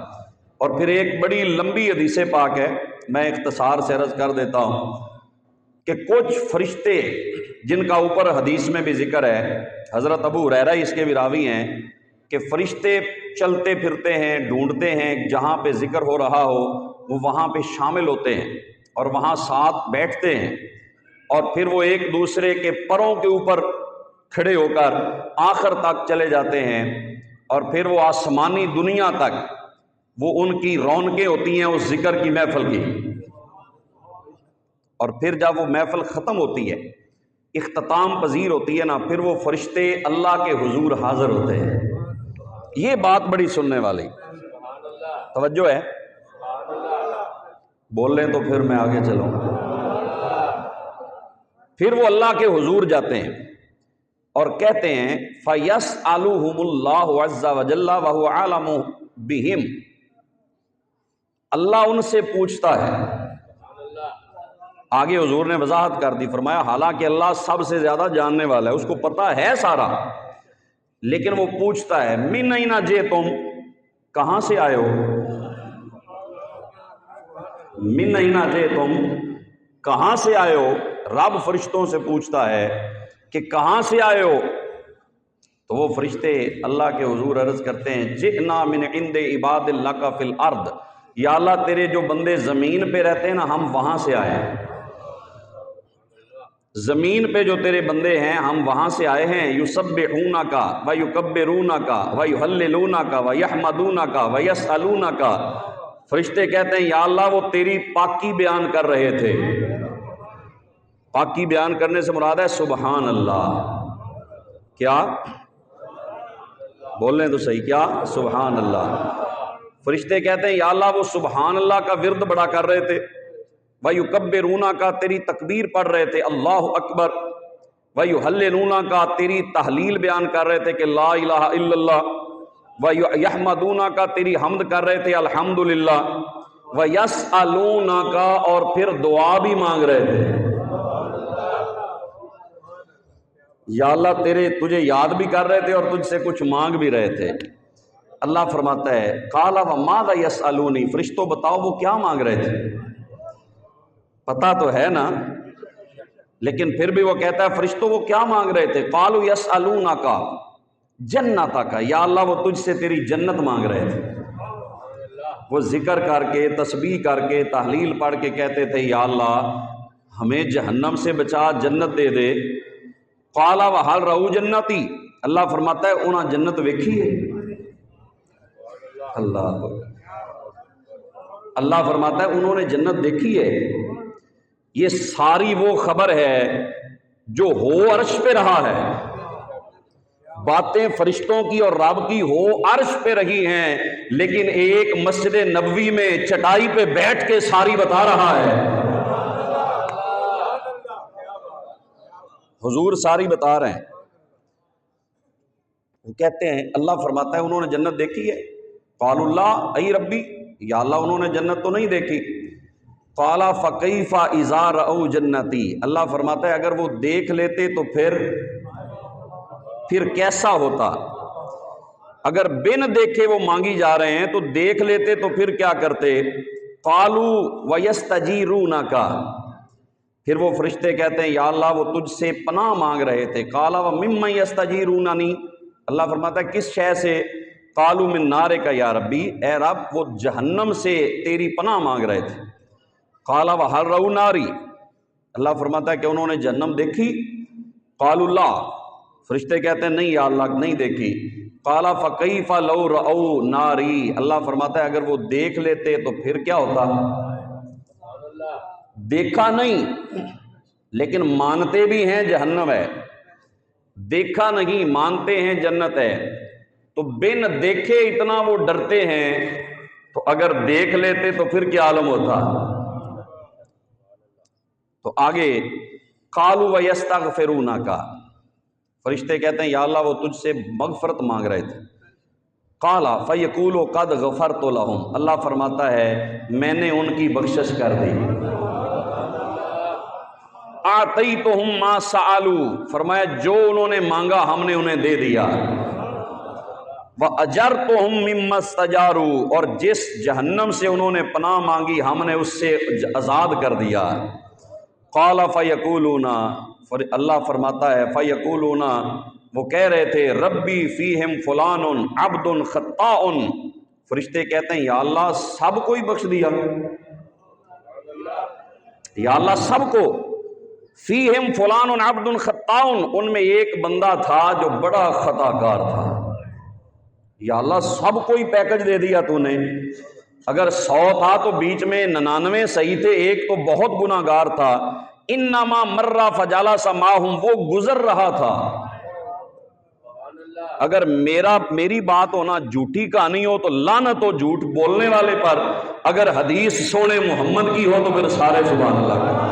اور پھر ایک بڑی لمبی حدیث پاک ہے، میں اختصار سے عرض کر دیتا ہوں کہ کچھ فرشتے جن کا اوپر حدیث میں بھی ذکر ہے، حضرت ابو ہریرہ اس کے بھی راوی ہیں، کہ فرشتے چلتے پھرتے ہیں، ڈھونڈتے ہیں جہاں پہ ذکر ہو رہا ہو وہ وہاں پہ شامل ہوتے ہیں اور وہاں ساتھ بیٹھتے ہیں، اور پھر وہ ایک دوسرے کے پروں کے اوپر کھڑے ہو کر آخر تک چلے جاتے ہیں، اور پھر وہ آسمانی دنیا تک وہ ان کی رونقیں ہوتی ہیں اس ذکر کی محفل کی۔ اور پھر جب وہ محفل ختم ہوتی ہے، اختتام پذیر ہوتی ہے نا، پھر وہ فرشتے اللہ کے حضور حاضر ہوتے ہیں۔ یہ بات بڑی سننے والی، توجہ ہے، بول لیں تو پھر میں آگے چلوں۔ پھر وہ اللہ کے حضور جاتے ہیں اور کہتے ہیں فَيَسْأَلُهُمُ اللَّهُ عَزَّ وَجَلَّ وَهُوَ عَالَمُ بِهِمْ، اللہ ان سے پوچھتا ہے۔ آگے حضور نے وضاحت کر دی، فرمایا حالانکہ اللہ سب سے زیادہ جاننے والا ہے، اس کو پتہ ہے سارا، لیکن وہ پوچھتا ہے مِنْ أَيْنَ جِئْتُمْ، کہاں سے آئے ہو؟ مِنْ أَيْنَ جِئْتُمْ، کہاں سے آئے ہو؟ رب فرشتوں سے پوچھتا ہے کہ کہاں سے آئے ہو؟ تو وہ فرشتے اللہ کے حضور عرض کرتے ہیں جئنا من عند عباد لک فی الارض، یا اللہ تیرے جو بندے زمین پہ رہتے ہیں نا، ہم وہاں سے آئے ہیں، زمین پہ جو تیرے بندے ہیں ہم وہاں سے آئے ہیں۔ یسبحونک ویکبرونک ویہللونک ویحمدونک ویسألونک، فرشتے کہتے ہیں یا اللہ وہ تیری پاکی بیان کر رہے تھے۔ پاکی بیان کرنے سے مراد ہے سبحان اللہ، کیا بول رہے ہیں تو صحیح، کیا سبحان اللہ۔ فرشتے کہتے ہیں یا اللہ وہ سبحان اللہ کا ورد بڑا کر رہے تھے، وَيُكَبِّرُونَ کا تیری تکبیر پڑھ رہے تھے اللہ اکبر، وَيُحَلِّلُونَ کا تیری تحلیل بیان کر رہے تھے کہ لا الہ الا اللہ، وَيَحْمَدُونَ کا تیری حمد کر رہے تھے الحمدللہ، وَيَسْأَلُونَ کا اور پھر دعا بھی مانگ رہے تھے۔ یا اللہ تجھے یاد بھی کر رہے تھے اور تجھ سے کچھ مانگ بھی رہے تھے۔ اللہ فرماتا ہے قَالَ وَمَاذَا يَسْأَلُونِ، فرشتوں بتاؤ وہ کیا مانگ رہے تھے؟ پتہ تو ہے نا، لیکن پھر بھی وہ کہتا ہے فرشتوں وہ کیا مانگ رہے تھے؟ قَالُوا يَسْأَلُونَكَ جَنَّتَكَ، یا اللہ وہ تجھ سے تیری جنت مانگ رہے تھے۔ وہ ذکر کر کے تسبیح کر کے تحلیل پڑھ کے کہتے تھے یا اللہ ہمیں جہنم سے بچا، جنت دے دے۔ قَالَ وَهَلْ رَأَوْا جَنَّتِي، اللہ فرماتا ہے انہاں جنت ویکھی ہے؟ اللہ فرماتا ہے انہوں نے جنت دیکھی ہے۔ یہ ساری وہ خبر ہے جو ہو عرش پہ رہا ہے، باتیں فرشتوں کی اور رب کی ہو عرش پہ رہی ہیں، لیکن ایک مسجد نبوی میں چٹائی پہ بیٹھ کے ساری بتا رہا ہے۔ حضور ساری بتا رہے ہیں۔ وہ کہتے ہیں اللہ فرماتا ہے انہوں نے جنت دیکھی ہے؟ قالوا اللہ، ای ربی، یا اللہ انہوں نے جنت تو نہیں دیکھی۔ قال فکیف اذا رأوا جنتی، اللہ فرماتا ہے اگر وہ دیکھ لیتے تو پھر کیسا ہوتا؟ اگر بن دیکھے وہ مانگی جا رہے ہیں تو دیکھ لیتے تو پھر کیا کرتے؟ قالوا ویستجیرونک، پھر وہ فرشتے کہتے ہیں یا اللہ وہ تجھ سے پناہ مانگ رہے تھے۔ قال ومن یستجیروننی، اللہ فرماتا ہے کس شے سے؟ قالوا من نارک یا ربی، اے رب وہ جہنم سے تیری پناہ مانگ رہے تھے۔ قال وہل رأوا ناری، اللہ فرماتا ہے کہ انہوں نے جہنم دیکھی؟ قالوا لا، فرشتے کہتے ہیں نہیں یا اللہ نہیں دیکھی۔ قال فکیف لو رأوا ناری، اللہ فرماتا ہے اگر وہ دیکھ لیتے تو پھر کیا ہوتا؟ دیکھا نہیں لیکن مانتے بھی ہیں جہنم ہے، دیکھا نہیں مانتے ہیں جنت ہے، تو بن دیکھے اتنا وہ ڈرتے ہیں، تو اگر دیکھ لیتے تو پھر کیا عالم ہوتا؟ تو آگے قالوا ویستغفرونک، فرشتے کہتے ہیں یا اللہ وہ تجھ سے مغفرت مانگ رہے تھے۔ قال فیقول قد غفرت لهم، اللہ فرماتا ہے میں نے ان کی بخشش کر دی۔ آتیتہم ما سألوا، فرمایا جو انہوں نے مانگا ہم نے انہیں دے دیا۔ وَأَجَرْتُهُم مِّمَّا اسْتَجَارُوا، اور جس جہنم سے انہوں نے پناہ مانگی ہم نے اس سے آزاد کر دیا۔ قَالَ فَيَقُولُونَ، اللہ فرماتا ہے فَيَقُولُونَ، وہ کہہ رہے تھے ربی فیہم فلان عبد خطاء، فرشتے کہتے ہیں یا اللہ سب کو ہی بخش دیا، یا اللہ سب کو۔ فیہم فلان عبد خطاء، ان میں ایک بندہ تھا جو بڑا خطا کار تھا، یا اللہ سب کو ہی پیکج دے دیا تو نے۔ اگر 100 تھا تو بیچ میں 99 صحیح تھے، ایک تو بہت گناہ گار تھا۔ انما مرہ فجالس معہم، وہ گزر رہا تھا۔ اگر میری بات ہونا جھوٹی کہانی ہو تو لعنت ہو جھوٹ بولنے والے پر، اگر حدیث سونے محمد کی ہو تو پھر سارے سبحان اللہ۔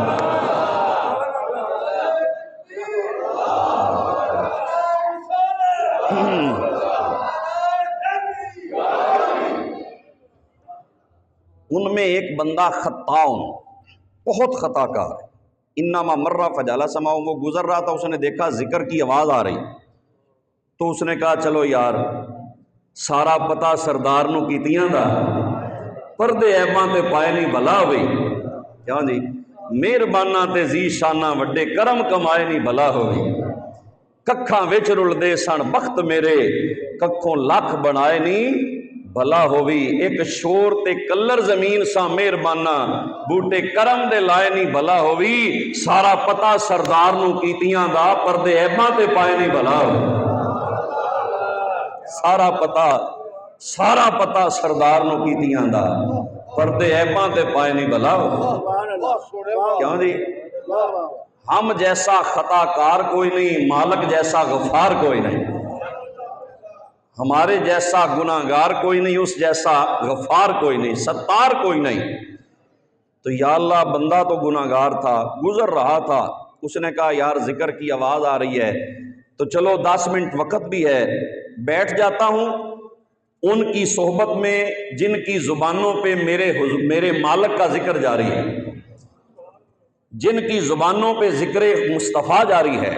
ان میں ایک بندہ خطاؤن، بہت خطا کار ہے، انما مرہ فجالا سماؤ، وہ گزر رہا تھا، اس نے دیکھا ذکر کی آواز آ رہی، تو اس نے کہا چلو یار سارا پتہ سردار نو کیتیاں دا، پردے ایباں تے پائے نہیں بھلا ہوئی، کیوں جی مہربانہ تے ذی شانہ وڈے کرم کمائے نہیں بھلا ہوئی، ککھاں وچ رل دے سن بخت میرے، ککھوں لکھ بنائے نہیں بھلا ہوئی، ایک شور تے کلر زمین سا مہربانہ بوٹے کرم دے لائے نہیں بھلا ہوئی، سارا پتہ سردار نو کیتیاں دا، پردے ایباں تے پائے نہیں بھلا ہوئی، سارا پتہ سردار نو کیتیاں دا، پردے ایباں تے پائے نہیں بھلا ہوئی، کیوں جی ہم جیسا خطا کار کوئی نہیں، مالک جیسا غفار کوئی نہیں، ہمارے جیسا گناہگار کوئی نہیں، اس جیسا غفار کوئی نہیں، ستار کوئی نہیں۔ تو یا اللہ بندہ تو گناہگار تھا، گزر رہا تھا، اس نے کہا یار ذکر کی آواز آ رہی ہے تو چلو 10 منٹ وقت بھی ہے، بیٹھ جاتا ہوں ان کی صحبت میں جن کی زبانوں پہ میرے مالک کا ذکر جاری ہے، جن کی زبانوں پہ ذکر مصطفیٰ جاری ہے،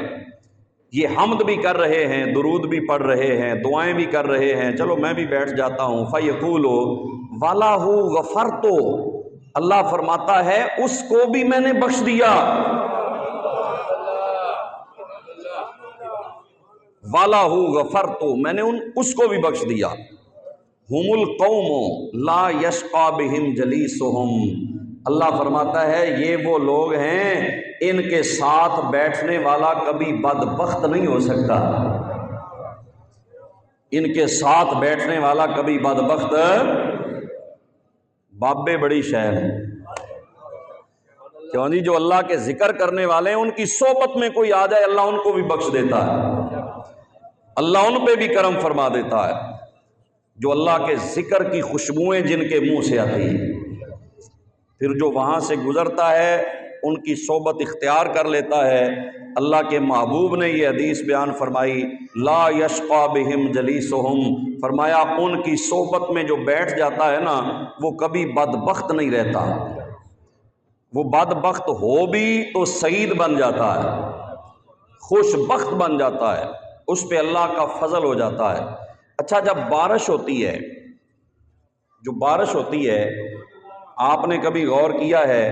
یہ حمد بھی کر رہے ہیں، درود بھی پڑھ رہے ہیں، دعائیں بھی کر رہے ہیں، چلو میں بھی بیٹھ جاتا ہوں۔ فَيَقُولُ وَلَهُ غَفَرْتُ، اللہ فرماتا ہے اس کو بھی میں نے بخش دیا، وَلَهُ غَفَرْتُ، میں نے اس کو بھی بخش دیا۔ هُمُ الْقَوْمُ لَا يَشْقَى بِهِمْ جَلِيسُهُمْ، اللہ فرماتا ہے یہ وہ لوگ ہیں ان کے ساتھ بیٹھنے والا کبھی بدبخت نہیں ہو سکتا، ان کے ساتھ بیٹھنے والا کبھی بدبخت، بابے بڑی شہر ہے، کیوں جی جو اللہ کے ذکر کرنے والے ہیں ان کی صحبت میں کوئی آ جائے اللہ ان کو بھی بخش دیتا ہے، اللہ ان پہ بھی کرم فرما دیتا ہے، جو اللہ کے ذکر کی خوشبوئیں جن کے منہ سے آتی ہیں، پھر جو وہاں سے گزرتا ہے ان کی صحبت اختیار کر لیتا ہے۔ اللہ کے محبوب نے یہ حدیث بیان فرمائی، لا یشقى بہم جلیسہم، فرمایا ان کی صحبت میں جو بیٹھ جاتا ہے نا وہ کبھی بدبخت نہیں رہتا، وہ بدبخت ہو بھی تو سعید بن جاتا ہے، خوش بخت بن جاتا ہے، اس پہ اللہ کا فضل ہو جاتا ہے۔ اچھا جب بارش ہوتی ہے، جو بارش ہوتی ہے آپ نے کبھی غور کیا ہے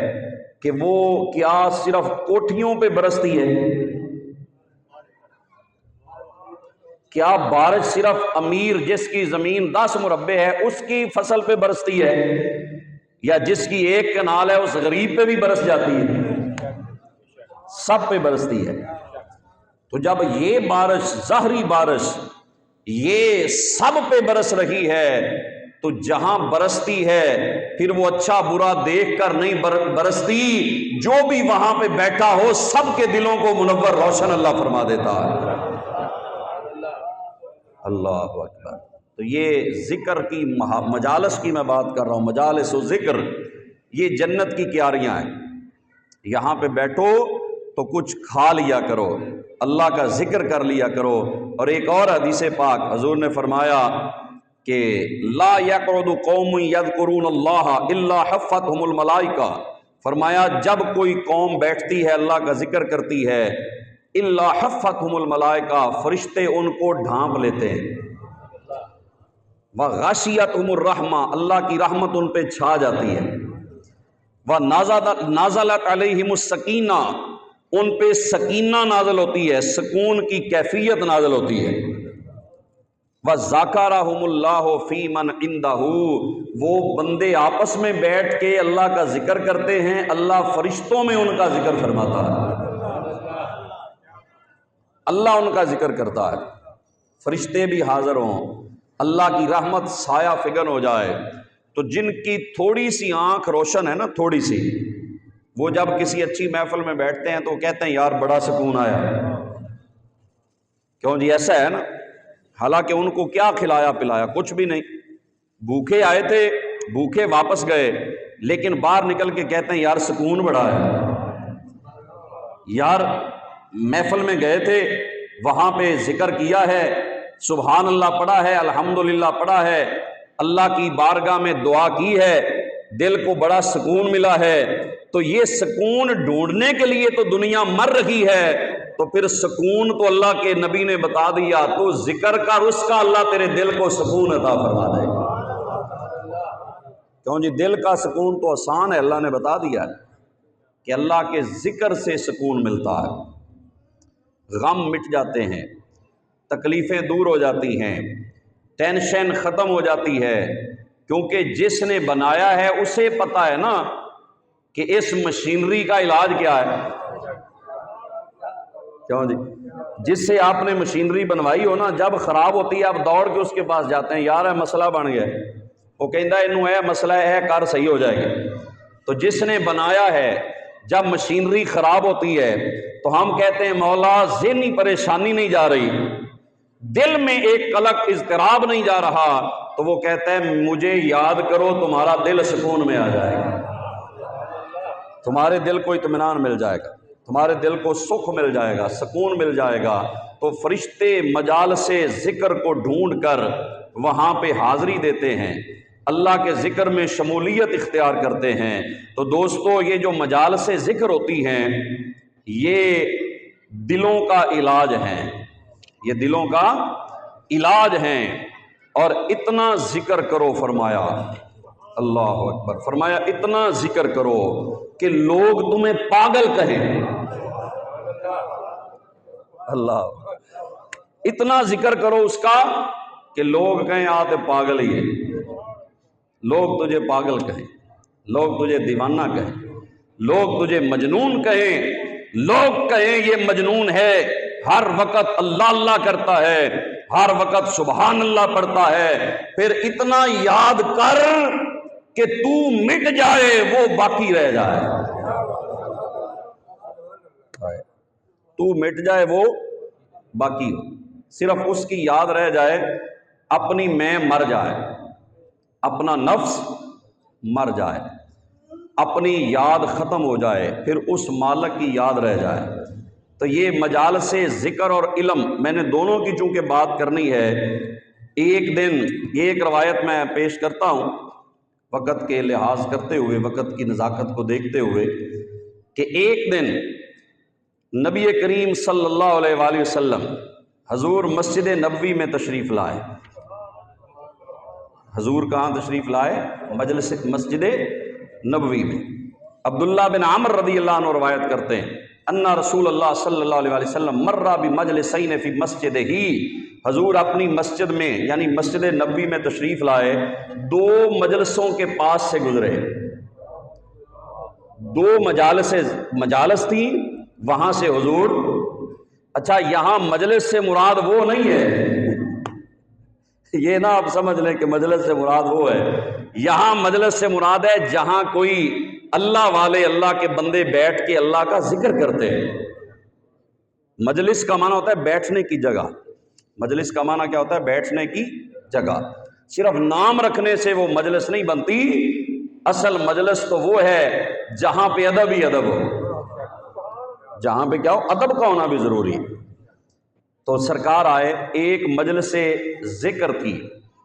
کہ وہ کیا صرف کوٹھیوں پہ برستی ہے؟ کیا بارش صرف امیر جس کی زمین 10 مربع ہے اس کی فصل پہ برستی ہے، یا جس کی 1 کنال ہے اس غریب پہ بھی برس جاتی ہے؟ سب پہ برستی ہے۔ تو جب یہ بارش ظاہری بارش یہ سب پہ برس رہی ہے تو جہاں برستی ہے پھر وہ اچھا برا دیکھ کر نہیں برستی، جو بھی وہاں پہ بیٹھا ہو سب کے دلوں کو منور روشن اللہ فرما دیتا ہے۔ اللہ اکبر۔ تو یہ ذکر کی مجالس کی میں بات کر رہا ہوں، مجالس و ذکر، یہ جنت کی کیاریاں ہیں، یہاں پہ بیٹھو تو کچھ کھا لیا کرو، اللہ کا ذکر کر لیا کرو۔ اور ایک اور حدیث پاک حضور نے فرمایا کہ لا یقعد قوم یذکرون اللہ الا حفتہم الملائکہ، فرمایا جب کوئی قوم بیٹھتی ہے اللہ کا ذکر کرتی ہے الا حفتہم الملائکہ، فرشتے ان کو ڈھانپ لیتے ہیں، وغشیتہم الرحمہ، اللہ کی رحمت ان پہ چھا جاتی ہے، ونازلت علیہم السکینہ، ان پہ سکینہ نازل ہوتی ہے، سکون کی کیفیت نازل ہوتی ہے، وَذَكَرَهُمُ اللَّهُ فِي مَنْ عِنْدَهُ، وہ بندے آپس میں بیٹھ کے اللہ کا ذکر کرتے ہیں، اللہ فرشتوں میں ان کا ذکر فرماتا ہے، اللہ ان کا ذکر کرتا ہے، فرشتے بھی حاضر ہوں، اللہ کی رحمت سایہ فگن ہو جائے۔ تو جن کی تھوڑی سی آنکھ روشن ہے نا، تھوڑی سی، وہ جب کسی اچھی محفل میں بیٹھتے ہیں تو کہتے ہیں یار بڑا سکون آیا، کیوں جی ایسا ہے نا، حالانکہ ان کو کیا کھلایا پلایا، کچھ بھی نہیں، بھوکے آئے تھے بھوکے واپس گئے، لیکن باہر نکل کے کہتے ہیں یار سکون بڑا ہے، یار محفل میں گئے تھے وہاں پہ ذکر کیا ہے، سبحان اللہ پڑھا ہے، الحمدللہ پڑھا ہے، اللہ کی بارگاہ میں دعا کی ہے، دل کو بڑا سکون ملا ہے، تو یہ سکون ڈھونڈنے کے لیے تو دنیا مر رہی ہے، تو پھر سکون تو اللہ کے نبی نے بتا دیا، تو ذکر کر، اس کا اللہ تیرے دل کو سکون عطا فرما دے گا۔ کیوں جی، دل کا سکون تو آسان ہے، اللہ نے بتا دیا ہے کہ اللہ کے ذکر سے سکون ملتا ہے، غم مٹ جاتے ہیں، تکلیفیں دور ہو جاتی ہیں، ٹینشن ختم ہو جاتی ہے، کیونکہ جس نے بنایا ہے اسے پتہ ہے نا کہ اس مشینری کا علاج کیا ہے۔ کیوں جی، جس سے آپ نے مشینری بنوائی ہو نا، جب خراب ہوتی ہے آپ دوڑ کے اس کے پاس جاتے ہیں، یار ہے مسئلہ بن گیا، وہ کہندا ہے انہوں ہے مسئلہ ہے کر صحیح ہو جائے گی۔ تو جس نے بنایا ہے، جب مشینری خراب ہوتی ہے تو ہم کہتے ہیں مولا ذہنی پریشانی نہیں جا رہی، دل میں ایک قلق اضطراب نہیں جا رہا، تو وہ کہتا ہے مجھے یاد کرو، تمہارا دل سکون میں آ جائے گا، تمہارے دل کو اطمینان مل جائے گا، تمہارے دل کو سکھ مل جائے گا، سکون مل جائے گا۔ تو فرشتے مجالس ذکر کو ڈھونڈ کر وہاں پہ حاضری دیتے ہیں، اللہ کے ذکر میں شمولیت اختیار کرتے ہیں۔ تو دوستو، یہ جو مجالس ذکر ہوتی ہیں یہ دلوں کا علاج ہیں، یہ دلوں کا علاج ہیں، اور اتنا ذکر کرو، فرمایا اللہ اکبر، فرمایا اتنا ذکر کرو کہ لوگ تمہیں پاگل کہیں۔ اللہ، اتنا ذکر کرو اس کا کہ لوگ کہیں آتے پاگل ہی ہے، لوگ تجھے پاگل کہیں، لوگ تجھے دیوانہ کہیں، لوگ تجھے مجنون کہیں، لوگ کہیں یہ مجنون ہے، ہر وقت اللہ اللہ کرتا ہے، ہر وقت سبحان اللہ پڑھتا ہے۔ پھر اتنا یاد کر کہ تو مٹ جائے وہ باقی رہ جائے، تو مٹ جائے وہ باقی ہو، صرف اس کی یاد رہ جائے، اپنی میں مر جائے، اپنا نفس مر جائے، اپنی یاد ختم ہو جائے، پھر اس مالک کی یاد رہ جائے۔ تو یہ مجالس ذکر اور علم، میں نے دونوں کی چونکہ بات کرنی ہے۔ ایک دن یہ ایک روایت میں پیش کرتا ہوں، وقت کے لحاظ کرتے ہوئے، وقت کی نزاکت کو دیکھتے ہوئے، کہ ایک دن نبی کریم صلی اللہ علیہ وآلہ وسلم حضور مسجد نبوی میں تشریف لائے۔ حضور کہاں تشریف لائے؟ مجلس مسجد نبوی میں۔ عبداللہ بن عمر رضی اللہ عنہ روایت کرتے ہیں ان رسول اللہ صلی اللہ علیہ وآلہ وسلم مر بمجلسین فی مسجد ہی، حضور اپنی مسجد میں یعنی مسجد نبوی میں تشریف لائے، دو مجلسوں کے پاس سے گزرے، دو مجالس تھیں، وہاں سے حضور، اچھا یہاں مجلس سے مراد وہ نہیں ہے، یہ نہ آپ سمجھ لیں کہ مجلس سے مراد وہ ہے، یہاں مجلس سے مراد ہے جہاں کوئی اللہ والے، اللہ کے بندے بیٹھ کے اللہ کا ذکر کرتے ہیں۔ مجلس کا معنی ہوتا ہے بیٹھنے کی جگہ، مجلس کا معنی کیا ہوتا ہے؟ بیٹھنے کی جگہ۔ صرف نام رکھنے سے وہ مجلس نہیں بنتی، اصل مجلس تو وہ ہے جہاں پہ ادب ہی ادب ہو، جہاں پہ کیا ہو؟ ادب کا ہونا بھی ضروری ہے۔ تو سرکار آئے، ایک مجلس ذکر تھی،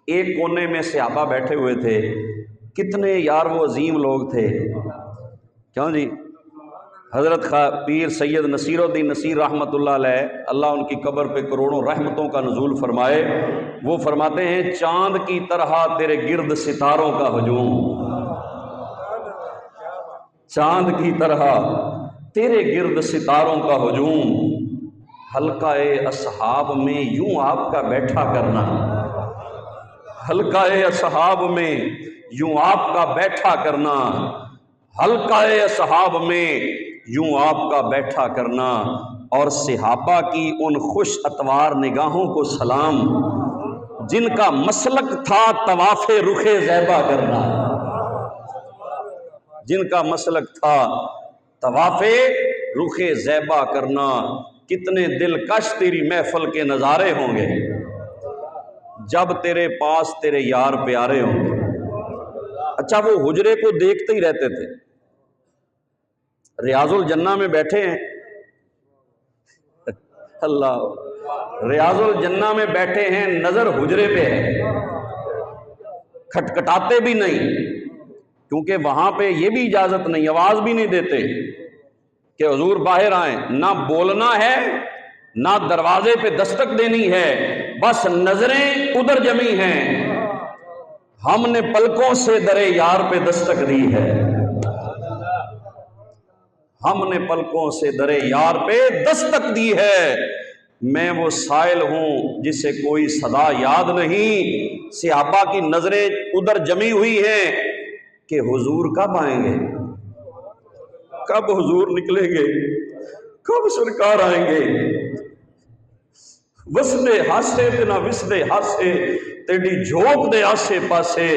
ایک کونے میں صحابہ بیٹھے ہوئے تھے، کتنے یار وہ عظیم لوگ تھے، کیوں جی؟ حضرت پیر سید نصیر الدین نصیر رحمۃ اللہ علیہ، اللہ ان کی قبر پہ کروڑوں رحمتوں کا نزول فرمائے، وہ فرماتے ہیں چاند کی طرح تیرے گرد ستاروں کا ہجوم، چاند کی طرح تیرے گرد ستاروں کا ہجوم، حلقہ اصحاب میں یوں آپ کا بیٹھا کرنا، حلقہ اصحاب میں یوں آپ کا بیٹھا کرنا، حلقہ اصحاب میں یوں آپ کا بیٹھا کرنا، اور صحابہ کی ان خوش اتوار نگاہوں کو سلام جن کا مسلک تھا طواف رخ زیبا کرنا، جن کا مسلک تھا طواف رخ زیبا کرنا۔ کتنے دلکش تیری محفل کے نظارے ہوں گے جب تیرے پاس تیرے یار پیارے ہوں گے۔ اچھا وہ حجرے کو دیکھتے ہی رہتے تھے، ریاض الجنہ میں بیٹھے ہیں، اللہ، ریاض الجنہ میں بیٹھے ہیں، نظر حجرے پہ ہے، کھٹکھٹاتے بھی نہیں، کیونکہ وہاں پہ یہ بھی اجازت نہیں، آواز بھی نہیں دیتے کہ حضور باہر آئیں، نہ بولنا ہے نہ دروازے پہ دستک دینی ہے، بس نظریں ادھر جمی ہیں، ہم نے پلکوں سے درے یار پہ دستک دی ہے، ہم نے پلکوں سے درے یار پہ دستک دی ہے، میں وہ سائل ہوں جسے کوئی صدا یاد نہیں۔ صحابہ کی نظریں ادھر جمی ہوئی ہیں کہ حضور کب آئیں گے، کب حضور نکلیں گے، کب سرکار آئیں گے، وسدے ہاسے تے نہ وسدے ہاسے تیری جھوک دے آسے پاسے،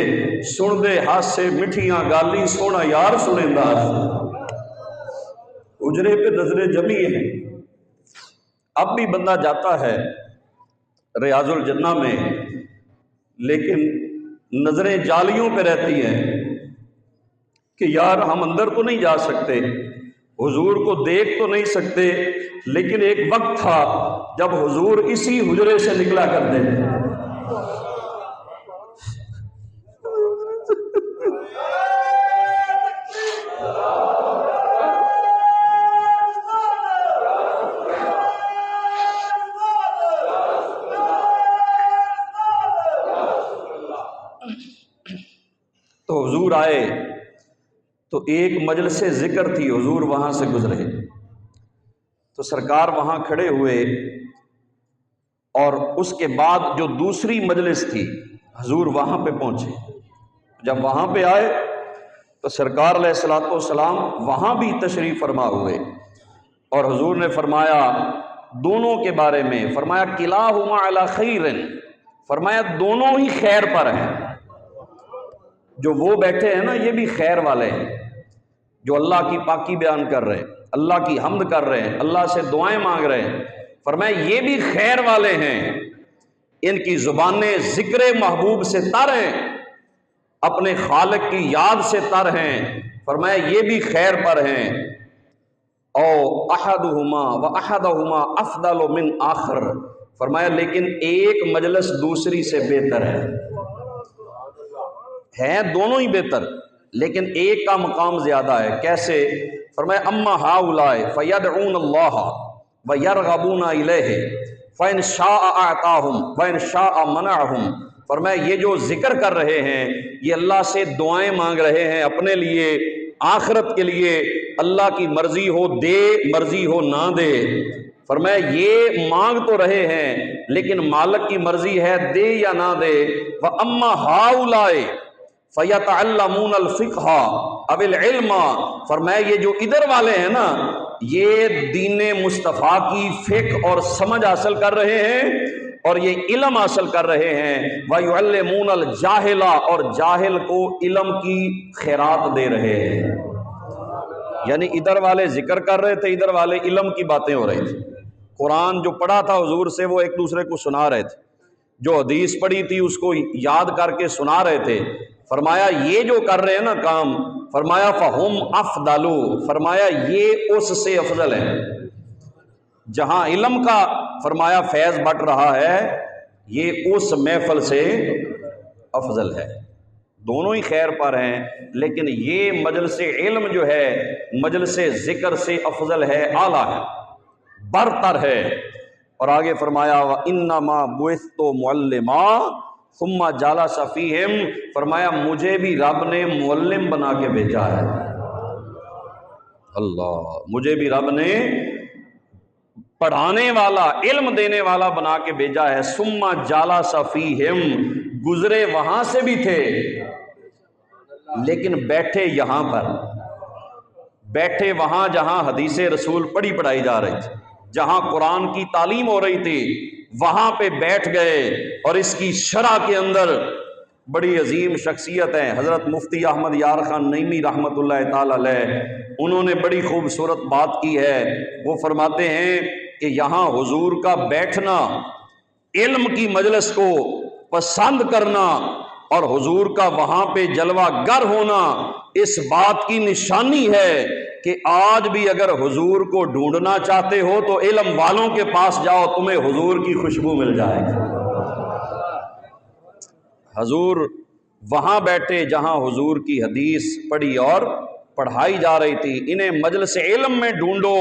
سن دے ہاسے مٹھیاں گالی سونا یار سنیندا، اجرے پہ نظریں جمی ہیں۔ اب بھی بندہ جاتا ہے ریاض الجنہ میں، لیکن نظریں جالیوں پہ رہتی ہیں کہ یار ہم اندر تو نہیں جا سکتے، حضور کو دیکھ تو نہیں سکتے، لیکن ایک وقت تھا جب حضور اسی حجرے سے نکلا کرتے تھے۔ تو حضور آئے تو ایک مجلس ذکر تھی، حضور وہاں سے گزرے تو سرکار وہاں کھڑے ہوئے، اور اس کے بعد جو دوسری مجلس تھی حضور وہاں پہ پہنچے۔ جب وہاں پہ آئے تو سرکار علیہ الصلوۃ والسلام وہاں بھی تشریف فرما ہوئے، اور حضور نے فرمایا دونوں کے بارے میں، فرمایا کلاہما علی خیر، فرمایا دونوں ہی خیر پر ہیں۔ جو وہ بیٹھے ہیں نا یہ بھی خیر والے ہیں، جو اللہ کی پاکی بیان کر رہے ہیں، اللہ کی حمد کر رہے ہیں، اللہ سے دعائیں مانگ رہے ہیں، فرمایا یہ بھی خیر والے ہیں، ان کی زبانیں ذکر محبوب سے تر ہیں، اپنے خالق کی یاد سے تر ہیں، فرمایا یہ بھی خیر پر ہیں۔ او احدہما و احدہما افضل من آخر، فرمایا لیکن ایک مجلس دوسری سے بہتر ہے دونوں ہی بہتر، لیکن ایک کا مقام زیادہ ہے۔ کیسے؟ فرمایا اما ہؤلاء فیدعون اللہ ویرغبون الیہ فإن شاء اعطاہم وإن شاء منعہم، فرمایا یہ جو ذکر کر رہے ہیں یہ اللہ سے دعائیں مانگ رہے ہیں اپنے لیے، آخرت کے لیے، اللہ کی مرضی ہو دے مرضی ہو نہ دے، فرمایا یہ مانگ تو رہے ہیں لیکن مالک کی مرضی ہے دے یا نہ دے۔ وَأَمَّا هَؤُلَاءِ فَيَتَعَلَّمُونَ الْفِقْهَ أَوِ الْعِلْمَ، فرمایا یہ جو ادھر والے ہیں نا یہ دین مصطفیٰ کی فقہ اور سمجھ حاصل کر رہے ہیں اور یہ علم حاصل کر رہے ہیں۔ وَيُعَلِّمُونَ الْجَاهِلَ، اور جاہل کو علم کی خیرات دے رہے ہیں۔ یعنی ادھر والے ذکر کر رہے تھے، ادھر والے علم کی باتیں ہو رہی تھی، قرآن جو پڑھا تھا حضور سے وہ ایک دوسرے کو سنا رہے تھے، جو حدیث پڑھی تھی اس کو یاد کر کے سنا رہے تھے۔ فرمایا یہ جو کر رہے ہیں نا کام، فرمایا فہم افضل، فرمایا یہ اس سے افضل ہے۔ جہاں علم کا فرمایا فیض بٹ رہا ہے یہ اس محفل سے افضل ہے، دونوں ہی خیر پر ہیں، لیکن یہ مجلس علم جو ہے مجلس ذکر سے افضل ہے، اعلیٰ ہے، برتر ہے۔ اور آگے فرمایا وَإِنَّمَا بُعِثْتُ مُعَلِّمًا ثُمَّ جَلَسَ فِيهِمْ، فرمایا مجھے بھی رب نے معلم بنا کے بھیجا ہے، اللہ، مجھے بھی رب نے پڑھانے والا علم دینے والا بنا کے بھیجا ہے۔ ثُمَّ جَلَسَ فِيهِمْ، گزرے وہاں سے بھی تھے لیکن بیٹھے یہاں پر، بیٹھے وہاں جہاں حدیث رسول پڑھی پڑھائی جا رہی تھی، جہاں قرآن کی تعلیم ہو رہی تھی وہاں پہ بیٹھ گئے۔ اور اس کی شرح کے اندر بڑی عظیم شخصیت ہیں حضرت مفتی احمد یار خان نعیمی رحمۃ اللہ تعالی علیہ، انہوں نے بڑی خوبصورت بات کی ہے۔ وہ فرماتے ہیں کہ یہاں حضور کا بیٹھنا، علم کی مجلس کو پسند کرنا اور حضور کا وہاں پہ جلوہ گر ہونا اس بات کی نشانی ہے کہ آج بھی اگر حضور کو ڈھونڈنا چاہتے ہو تو علم والوں کے پاس جاؤ، تمہیں حضور کی خوشبو مل جائے گی۔ حضور وہاں بیٹھے جہاں حضور کی حدیث پڑھی اور پڑھائی جا رہی تھی، انہیں مجلس علم میں ڈھونڈو۔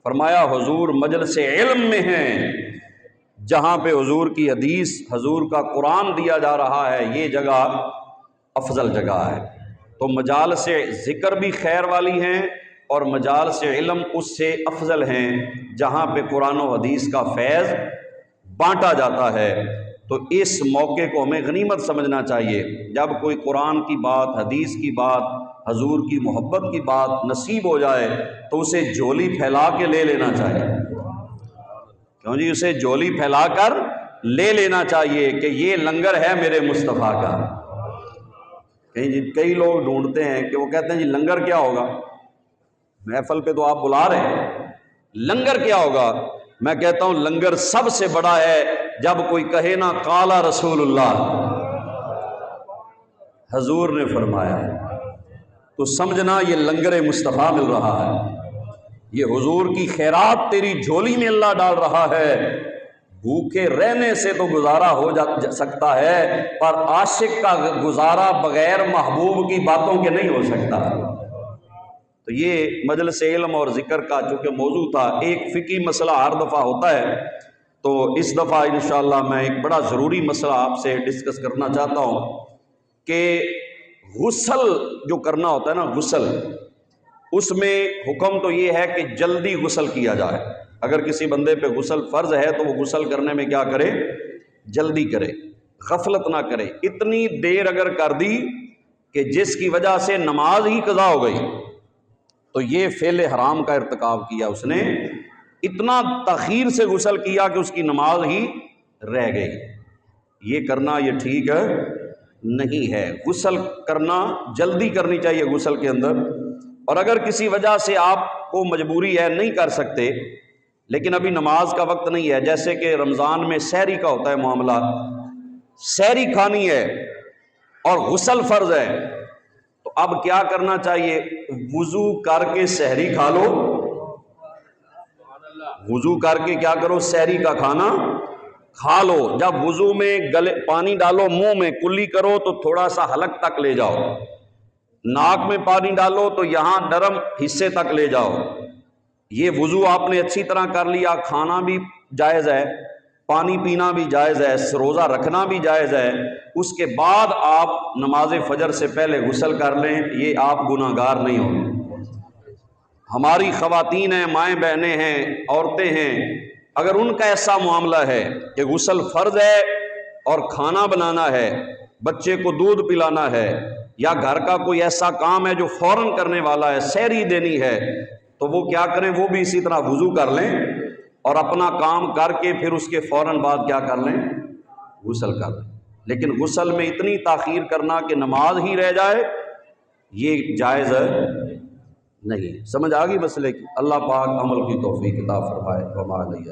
فرمایا حضور مجلس علم میں ہیں، جہاں پہ حضور کی حدیث، حضور کا قرآن دیا جا رہا ہے، یہ جگہ افضل جگہ ہے۔ تو مجالس ذکر بھی خیر والی ہیں اور مجالس علم اس سے افضل ہیں، جہاں پہ قرآن و حدیث کا فیض بانٹا جاتا ہے۔ تو اس موقع کو ہمیں غنیمت سمجھنا چاہیے، جب کوئی قرآن کی بات، حدیث کی بات، حضور کی محبت کی بات نصیب ہو جائے تو اسے جھولی پھیلا کے لے لینا چاہیے۔ کیوں جی؟ اسے جھولی پھیلا کر لے لینا چاہیے کہ یہ لنگر ہے میرے مصطفیٰ کا۔ کئی لوگ ڈھونڈتے ہیں کہ وہ کہتے ہیں جی لنگر کیا ہوگا؟ محفل پہ تو آپ بلا رہے ہیں، لنگر کیا ہوگا؟ میں کہتا ہوں لنگر سب سے بڑا ہے جب کوئی کہے نا قال رسول اللہ، حضور نے فرمایا، تو سمجھنا یہ لنگر مصطفیٰ مل رہا ہے، یہ حضور کی خیرات تیری جھولی میں اللہ ڈال رہا ہے۔ بھوکے رہنے سے تو گزارا ہو سکتا ہے، پر عاشق کا گزارا بغیر محبوب کی باتوں کے نہیں ہو سکتا۔ تو یہ مجلس علم اور ذکر کا چونکہ موضوع تھا، ایک فقہی مسئلہ ہر دفعہ ہوتا ہے، تو اس دفعہ انشاءاللہ میں ایک بڑا ضروری مسئلہ آپ سے ڈسکس کرنا چاہتا ہوں کہ غسل جو کرنا ہوتا ہے نا، غسل، اس میں حکم تو یہ ہے کہ جلدی غسل کیا جائے۔ اگر کسی بندے پہ غسل فرض ہے تو وہ غسل کرنے میں کیا کرے؟ جلدی کرے، غفلت نہ کرے۔ اتنی دیر اگر کر دی کہ جس کی وجہ سے نماز ہی قضا ہو گئی تو یہ فعل حرام کا ارتکاب کیا اس نے، اتنا تاخیر سے غسل کیا کہ اس کی نماز ہی رہ گئی۔ یہ کرنا یہ ٹھیک نہیں ہے۔ غسل کرنا جلدی کرنی چاہیے غسل کے اندر، اور اگر کسی وجہ سے آپ کو مجبوری ہے نہیں کر سکتے لیکن ابھی نماز کا وقت نہیں ہے، جیسے کہ رمضان میں سحری کا ہوتا ہے معاملہ، سحری کھانی ہے اور غسل فرض ہے، تو اب کیا کرنا چاہیے؟ وضو کر کے سحری کھا لو، وضو کر کے کیا کرو؟ سحری کا کھانا کھا لو۔ جب وضو میں گلے پانی ڈالو، منہ میں کلی کرو تو تھوڑا سا حلق تک لے جاؤ، ناک میں پانی ڈالو تو یہاں نرم حصے تک لے جاؤ۔ یہ وضو آپ نے اچھی طرح کر لیا، کھانا بھی جائز ہے، پانی پینا بھی جائز ہے، روزہ رکھنا بھی جائز ہے۔ اس کے بعد آپ نماز فجر سے پہلے غسل کر لیں، یہ آپ گناہگار نہیں ہوں گے۔ ہماری خواتین ہیں، مائیں بہنیں ہیں، عورتیں ہیں، اگر ان کا ایسا معاملہ ہے کہ غسل فرض ہے اور کھانا بنانا ہے، بچے کو دودھ پلانا ہے، یا گھر کا کوئی ایسا کام ہے جو فوراً کرنے والا ہے، سحری دینی ہے، تو وہ کیا کریں؟ وہ بھی اسی طرح وضو کر لیں اور اپنا کام کر کے پھر اس کے فوراً بعد کیا کر لیں؟ غسل کر لیں۔ لیکن غسل میں اتنی تاخیر کرنا کہ نماز ہی رہ جائے، یہ جائز نہیں۔ سمجھ آ گئی مسئلے کی؟ اللہ پاک عمل کی توفیق عطا فرمائے۔ وما علیہ